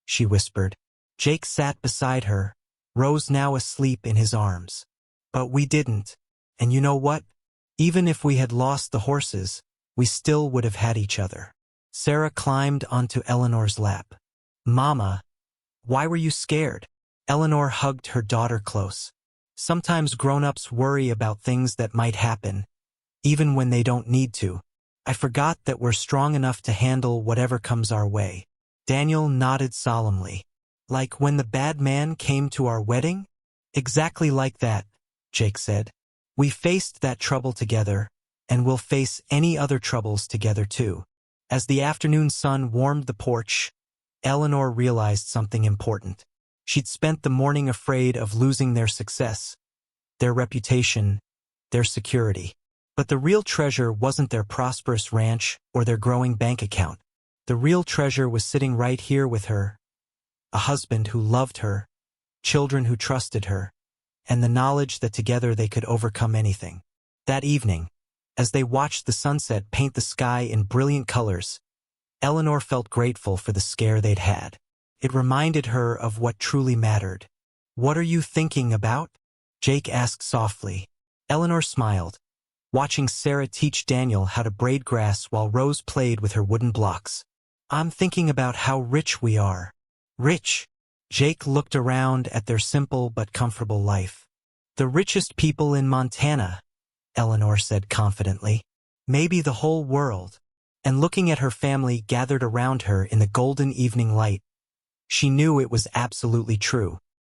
she whispered. Jake sat beside her, Rose now asleep in his arms. But we didn't. And you know what? Even if we had lost the horses, we still would have had each other. Sarah climbed onto Eleanor's lap. Mama, why were you scared? Eleanor hugged her daughter close. Sometimes grown-ups worry about things that might happen, even when they don't need to. I forgot that we're strong enough to handle whatever comes our way. Daniel nodded solemnly. Like when the bad man came to our wedding? Exactly like that, Jake said. We faced that trouble together, and we'll face any other troubles together too. As the afternoon sun warmed the porch, Eleanor realized something important. She'd spent the morning afraid of losing their success, their reputation, their security. But the real treasure wasn't their prosperous ranch or their growing bank account. The real treasure was sitting right here with her, a husband who loved her, children who trusted her, and the knowledge that together they could overcome anything. That evening, as they watched the sunset paint the sky in brilliant colors, Eleanor felt grateful for the scare they'd had. It reminded her of what truly mattered. What are you thinking about? Jake asked softly. Eleanor smiled, watching Sarah teach Daniel how to braid grass while Rose played with her wooden blocks. I'm thinking about how rich we are. Rich? Jake looked around at their simple but comfortable life. The richest people in Montana, Eleanor said confidently. Maybe the whole world. And looking at her family gathered around her in the golden evening light, she knew it was absolutely true.